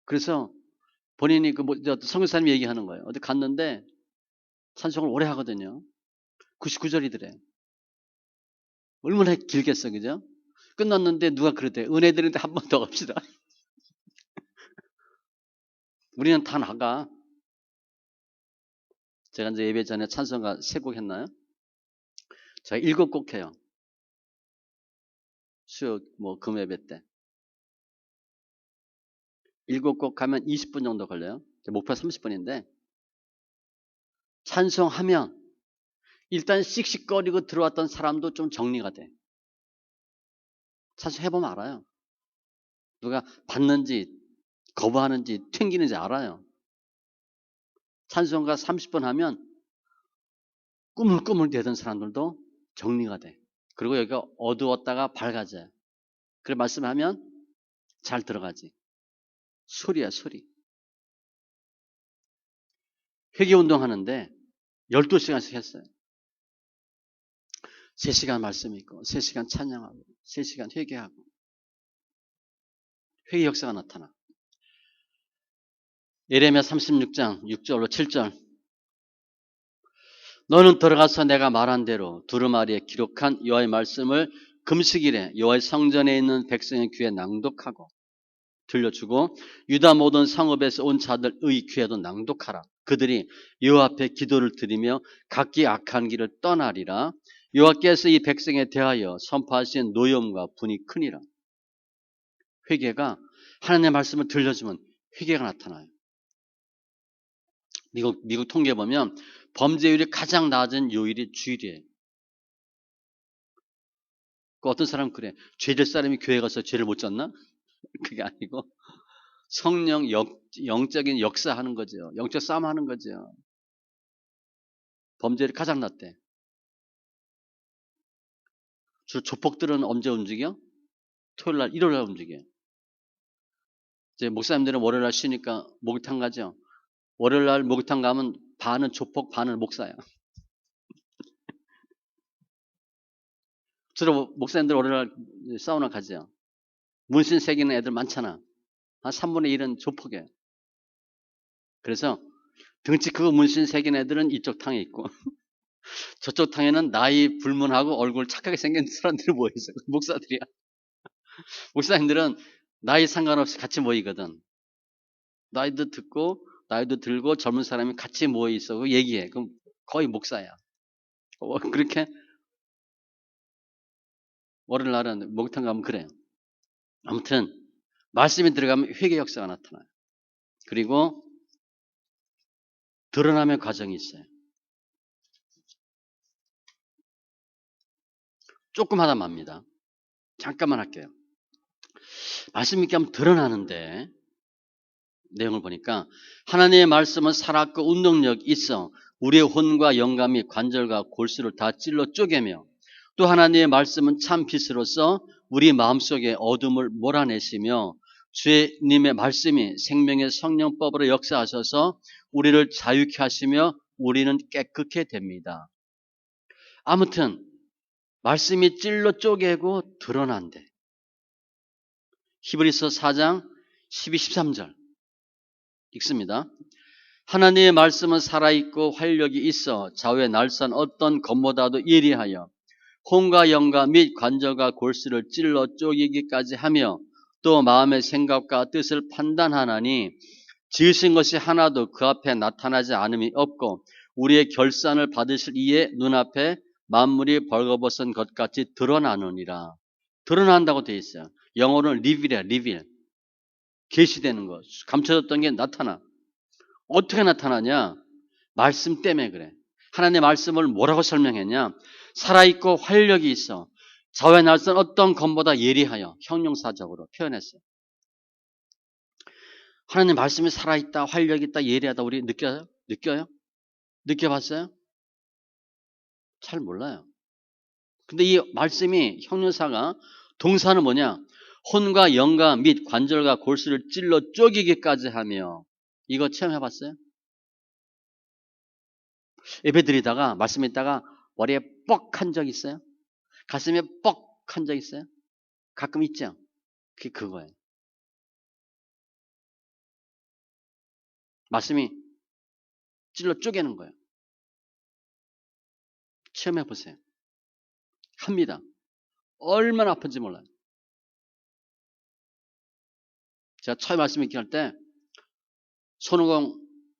그래서 본인이 선교사님이 얘기하는 거예요. 어디 갔는데 찬송을 오래 하거든요. 99절이더래. 얼마나 길겠어, 그죠? 끝났는데 누가 그러대. 은혜 드리는데 한 번 더 갑시다. 우리는 다 나가. 제가 이제 예배 전에 찬송가 3곡 했나요? 제가 7곡 해요. 수요, 금예배 때. 7곡 하면 20분 정도 걸려요. 목표 30분인데. 찬송하면 일단 씩씩거리고 들어왔던 사람도 좀 정리가 돼. 찬송해보면 알아요. 누가 받는지, 거부하는지, 튕기는지 알아요. 찬송가 30분 하면 꾸물꾸물 되던 사람들도 정리가 돼. 그리고 여기가 어두웠다가 밝아져요. 그래 말씀하면 잘 들어가지. 소리야, 소리. 회개운동 하는데 12시간씩 했어요. 3시간 말씀 있고 3시간 찬양하고 3시간 회개하고 회개 역사가 나타나. 예레미야 36장 6절로 7절 너는 들어가서 내가 말한 대로 두루마리에 기록한 여호와의 말씀을 금식일에 여호와의 성전에 있는 백성의 귀에 낭독하고 들려주고 유다 모든 성읍에서 온 자들의 귀에도 낭독하라. 그들이 여호와 앞에 기도를 드리며 각기 악한 길을 떠나리라. 여호와께서 이 백성에 대하여 선포하신 노염과 분이 크니라. 회개가 하나님의 말씀을 들려주면 회개가 나타나요. 미국 통계 보면 범죄율이 가장 낮은 요일이 주일이에요. 어떤 사람은 그래. 죄질 사람이 교회 가서 죄를 못 졌나? 그게 아니고 성령 영적인 역사하는 거죠. 영적 싸움하는 거죠. 범죄율이 가장 낮대. 주로 조폭들은 언제 움직여? 토요일 날, 일요일 날 움직여. 이제 목사님들은 월요일 날 쉬니까 목욕탕 가죠. 월요일 날 목욕탕 가면 반은 조폭, 반은 목사야. 주로 목사님들 월요일 날 사우나 가죠. 문신 새기는 애들 많잖아. 한 3분의 1은 조폭이에요. 그래서 등치 크고 문신 새긴 애들은 이쪽 탕에 있고 저쪽 탕에는 나이 불문하고 얼굴 착하게 생긴 사람들이 모여있어요. 목사들이야. 목사님들은 나이 상관없이 같이 모이거든. 나이도 듣고 나이도 들고 젊은 사람이 같이 모여 있어. 얘기해. 그럼 거의 목사야. 그렇게 월요일 날은 목욕탕 가면 그래요. 아무튼 말씀이 들어가면 회개 역사가 나타나요. 그리고 드러남의 과정이 있어요. 조금 하다 맙니다. 잠깐만 할게요. 말씀 있게 하면 드러나는데 내용을 보니까 하나님의 말씀은 살았고 운동력 있어 우리의 혼과 영감이 관절과 골수를 다 찔러 쪼개며 또 하나님의 말씀은 참 빛으로서 우리 마음속에 어둠을 몰아내시며 주님의 말씀이 생명의 성령법으로 역사하셔서 우리를 자유케 하시며 우리는 깨끗게 됩니다. 아무튼 말씀이 찔러 쪼개고 드러난대. 히브리서 4장 12, 13절 읽습니다. 하나님의 말씀은 살아있고 활력이 있어 좌우에 날선 어떤 검보다도 예리하여 혼과 영과 및 관절과 골수를 찔러 쪼개기까지 하며 또 마음의 생각과 뜻을 판단하나니 지으신 것이 하나도 그 앞에 나타나지 않음이 없고 우리의 결산을 받으실 이에 눈앞에 만물이 벌거벗은 것 같이 드러나느니라. 드러난다고 되어 있어요. 영어로는 리빌이야, 리빌. 계시되는 것. 감춰졌던 게 나타나. 어떻게 나타나냐? 말씀 때문에 그래. 하나님의 말씀을 뭐라고 설명했냐? 살아있고 활력이 있어. 좌우에 날선 어떤 검보다 예리하여 형용사적으로 표현했어요. 하나님 말씀이 살아있다, 활력이 있다, 예리하다 우리 느껴요? 느껴요? 느껴봤어요? 잘 몰라요. 근데 이 말씀이 형용사가 동사는 뭐냐? 혼과 영과 및 관절과 골수를 찔러 쪼개기까지 하며 이거 체험해봤어요? 예배 드리다가 말씀 있다가 머리에 뻑한 적 있어요? 가슴에 뻑한 적 있어요? 가끔 있죠? 그게 그거예요. 말씀이 찔러 쪼개는 거예요. 체험해보세요. 합니다. 얼마나 아픈지 몰라요. 제가 처음 말씀 있게 할 때 손오공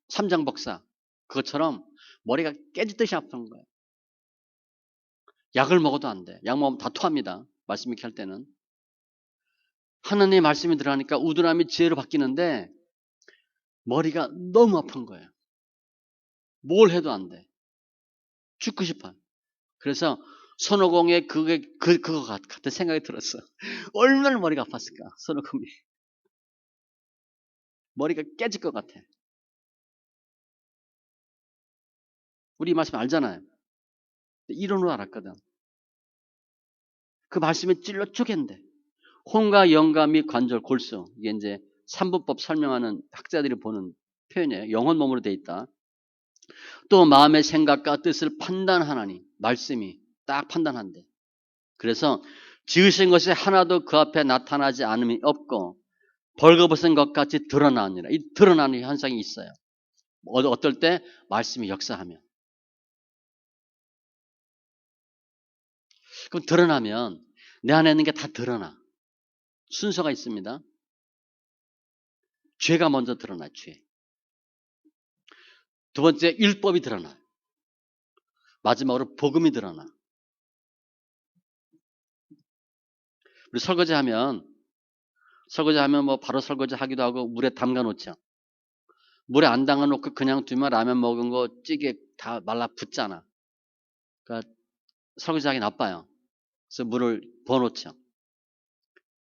삼장법사 그것처럼 머리가 깨지듯이 아픈 거예요. 약을 먹어도 안 돼. 약 먹으면 다 토합니다. 말씀 있게 할 때는. 하나님의 말씀이 들어가니까 우둔함이 지혜로 바뀌는데 머리가 너무 아픈 거예요. 뭘 해도 안 돼. 죽고 싶어요. 그래서 손오공의 그거 같은 생각이 들었어. 얼마나 머리가 아팠을까, 손오공이. 머리가 깨질 것 같아. 우리 이 말씀 알잖아요. 이론으로 알았거든. 그 말씀이 찔러 쪼갠대. 혼과 영과 및 관절, 골수. 이게 이제 삼분법 설명하는 학자들이 보는 표현이에요. 영혼 몸으로 돼 있다. 또 마음의 생각과 뜻을 판단하나니 말씀이 딱 판단한대. 그래서 지으신 것이 하나도 그 앞에 나타나지 않음이 없고 벌거벗은 것 같이 드러나느니라. 이 드러나는 현상이 있어요. 어떨 때? 말씀이 역사하면. 그럼 드러나면 내 안에 있는 게 다 드러나. 순서가 있습니다. 죄가 먼저 드러나, 죄. 두 번째, 율법이 드러나. 마지막으로 복음이 드러나. 우리 설거지하면 뭐 바로 설거지 하기도 하고 물에 담가 놓죠. 물에 안 담가 놓고 그냥 두면 라면 먹은 거 찌개 다 말라붙잖아. 그러니까 설거지하기 나빠요. 그래서 물을 부어놓죠.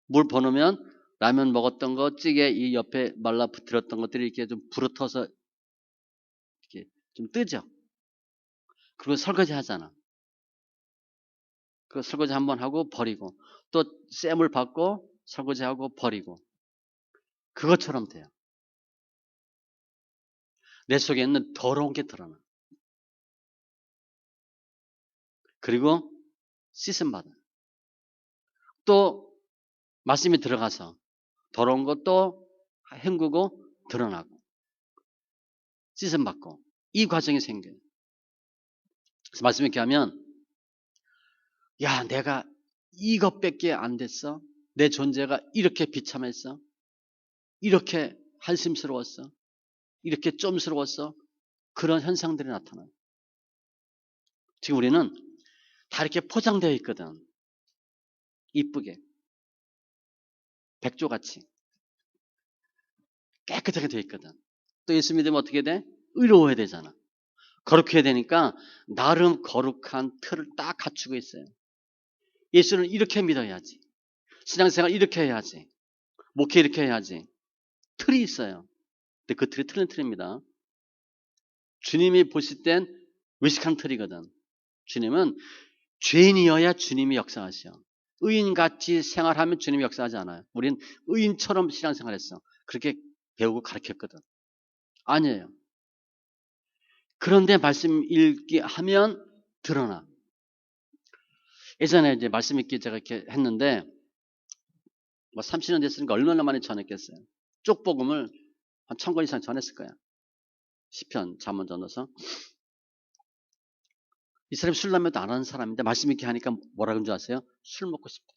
물 부어놓으면 라면 먹었던 거 찌개 이 옆에 말라붙었던 것들이 이렇게 좀 부러터서 이렇게 좀 뜨죠. 그리고 설거지 하잖아. 그 설거지 한번 하고 버리고 또 쌤을 받고 설거지하고 버리고 그것처럼 돼요. 내 속에 있는 더러운 게 드러나. 그리고 씻음 받아. 또 말씀이 들어가서 더러운 것도 헹구고 드러나고 씻음 받고 이 과정이 생겨요. 그래서 말씀 이렇게 하면 야 내가 이것밖에 안 됐어? 내 존재가 이렇게 비참했어? 이렇게 한심스러웠어? 이렇게 좀스러웠어? 그런 현상들이 나타나요. 지금 우리는 다 이렇게 포장되어 있거든. 이쁘게. 백조같이. 깨끗하게 되어 있거든. 또 예수 믿으면 어떻게 돼? 의로워야 되잖아. 거룩해야 되니까 나름 거룩한 틀을 딱 갖추고 있어요. 예수는 이렇게 믿어야지. 신앙생활 이렇게 해야지. 목회 이렇게 해야지. 틀이 있어요. 근데 그 틀이 틀린 틀입니다. 주님이 보실 땐 외식한 틀이거든. 주님은 죄인이어야 주님이 역사하셔. 의인같이 생활하면 주님이 역사하지 않아요. 우린 의인처럼 신앙생활했어. 그렇게 배우고 가르쳤거든. 아니에요. 그런데 말씀 읽기 하면 드러나. 예전에 이제 말씀 읽기 제가 이렇게 했는데, 30년 됐으니까 얼마나 많이 전했겠어요. 쪽복음을 한 1000권 이상 전했을 거야. 시편, 잠언 전해서. 이 사람이 술 담배도 안 하는 사람인데 말씀 읽기 하니까 뭐라 그런 줄 아세요? 술 먹고 싶대.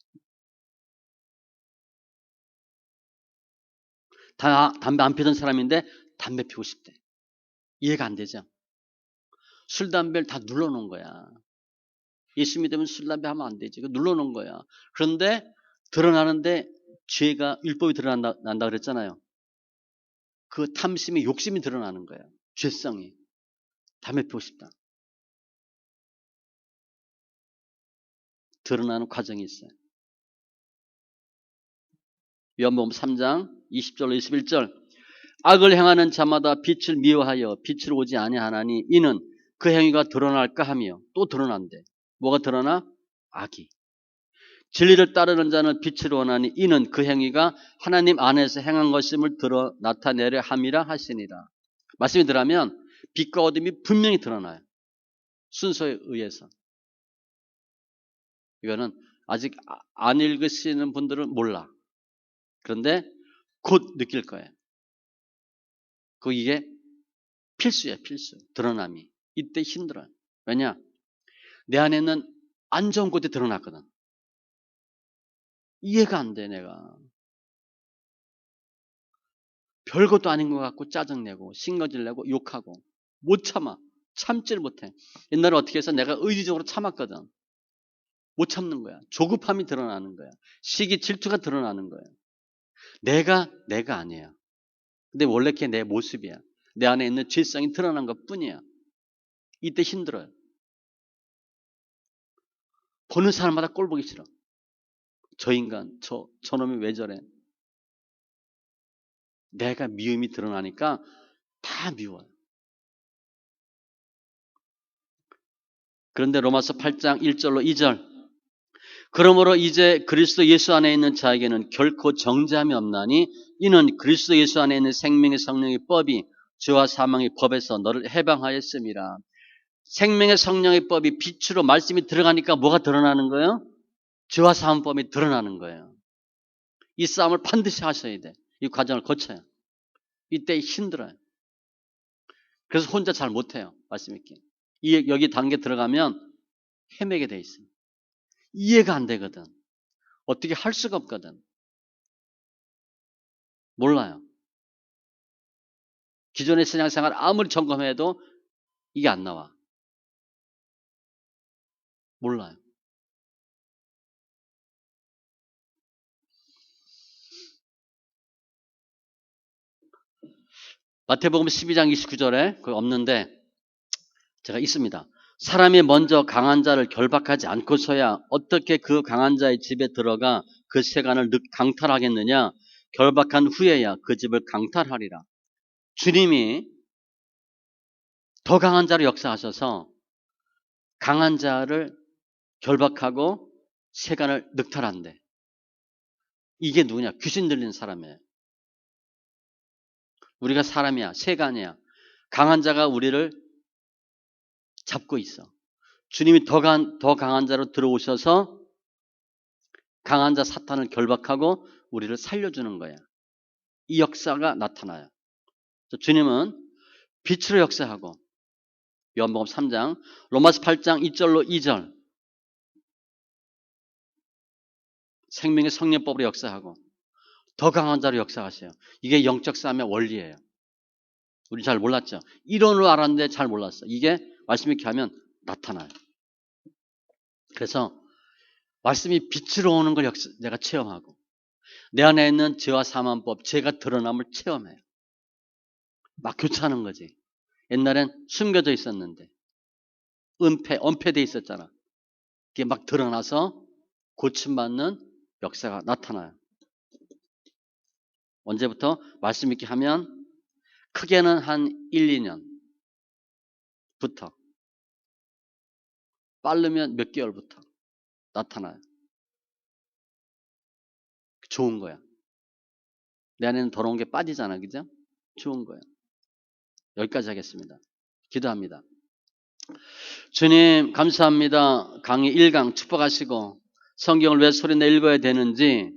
담배 안 피던 사람인데 담배 피우고 싶대. 이해가 안 되죠? 술, 담배를 다 눌러놓은 거야. 예수 믿으면 술, 담배 하면 안 되지. 눌러놓은 거야. 그런데 드러나는데 죄가, 율법이 드러난다 그랬잖아요. 그 탐심이, 욕심이 드러나는 거예요. 죄성이. 담배 피우고 싶다. 드러나는 과정이 있어요. 요한복음 3장 20절로 21절. 악을 행하는 자마다 빛을 미워하여 빛을 오지 아니하나니 이는 그 행위가 드러날까 하며 또 드러난대. 뭐가 드러나? 악이. 진리를 따르는 자는 빛을 원하니 이는 그 행위가 하나님 안에서 행한 것임을 드러 나타내려 함이라 하시니라. 말씀이 들어가면 빛과 어둠이 분명히 드러나요. 순서에 의해서. 이거는 아직 안 읽으시는 분들은 몰라. 그런데 곧 느낄 거예요. 이게 필수예요, 필수. 드러남이. 이때 힘들어요. 왜냐? 내 안에는 안 좋은 것들이 드러났거든. 이해가 안 돼, 내가. 별것도 아닌 것 같고 짜증내고 신거질내고 욕하고 못 참아. 참지를 못해. 옛날에 어떻게 해서 내가 의지적으로 참았거든. 못 참는 거야. 조급함이 드러나는 거야. 시기 질투가 드러나는 거야. 내가 아니에요. 근데 원래 그게 내 모습이야. 내 안에 있는 죄성이 드러난 것 뿐이야. 이때 힘들어요. 보는 사람마다 꼴 보기 싫어. 저 인간, 저놈이 왜 저래? 내가 미움이 드러나니까 다 미워요. 그런데 로마서 8장 1절로 2절. 그러므로 이제 그리스도 예수 안에 있는 자에게는 결코 정죄함이 없나니 이는 그리스도 예수 안에 있는 생명의 성령의 법이 죄와 사망의 법에서 너를 해방하였음이라. 생명의 성령의 법이 빛으로 말씀이 들어가니까 뭐가 드러나는 거예요? 죄와 사망법이 드러나는 거예요. 이 싸움을 반드시 하셔야 돼. 이 과정을 거쳐요. 이때 힘들어요. 그래서 혼자 잘 못해요. 말씀 있게. 여기 단계 들어가면 헤매게 돼 있어요. 이해가 안 되거든. 어떻게 할 수가 없거든. 몰라요. 기존의 신앙생활 아무리 점검해도 이게 안 나와. 몰라요. 마태복음 12장 29절에 그거 없는데 제가 있습니다. 사람이 먼저 강한 자를 결박하지 않고서야 어떻게 그 강한 자의 집에 들어가 그 세간을 강탈하겠느냐? 결박한 후에야 그 집을 강탈하리라. 주님이 더 강한 자로 역사하셔서 강한 자를 결박하고 세간을 늑탈한대. 이게 누구냐? 귀신 들린 사람이에요. 우리가 사람이야. 세간이야. 강한 자가 우리를 잡고 있어. 주님이 더 강한 자로 들어오셔서 강한 자 사탄을 결박하고 우리를 살려주는 거야. 이 역사가 나타나요. 주님은 빛으로 역사하고 요한복음 3장, 로마서 8장 1절로 2절 생명의 성령법으로 역사하고 더 강한 자로 역사하세요. 이게 영적 싸움의 원리예요. 우리 잘 몰랐죠. 이론으로 알았는데 잘 몰랐어. 이게 말씀 이렇게 하면 나타나요. 그래서 말씀이 빛으로 오는 걸 내가 체험하고 내 안에 있는 죄와 사망법, 죄가 드러남을 체험해요. 막 교차하는 거지. 옛날엔 숨겨져 있었는데 엄폐돼 있었잖아. 이게 막 드러나서 고침받는 역사가 나타나요. 언제부터? 말씀 있게 하면 크게는 한 1, 2년부터 빠르면 몇 개월부터 나타나요. 좋은 거야. 내 안에는 더러운 게 빠지잖아. 그죠? 좋은 거야. 여기까지 하겠습니다. 기도합니다. 주님 감사합니다. 강의 1강 축복하시고 성경을 왜 소리내 읽어야 되는지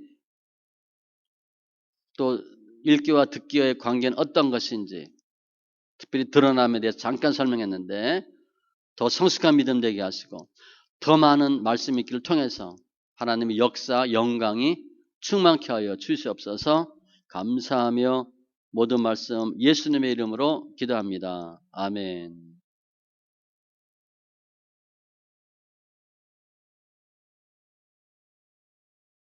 또 읽기와 듣기와의 관계는 어떤 것인지 특별히 드러남에 대해서 잠깐 설명했는데 더 성숙한 믿음 되게 하시고 더 많은 말씀 읽기를 통해서 하나님의 역사, 영광이 충만케 하여 주시옵소서. 감사하며 모든 말씀 예수님의 이름으로 기도합니다. 아멘.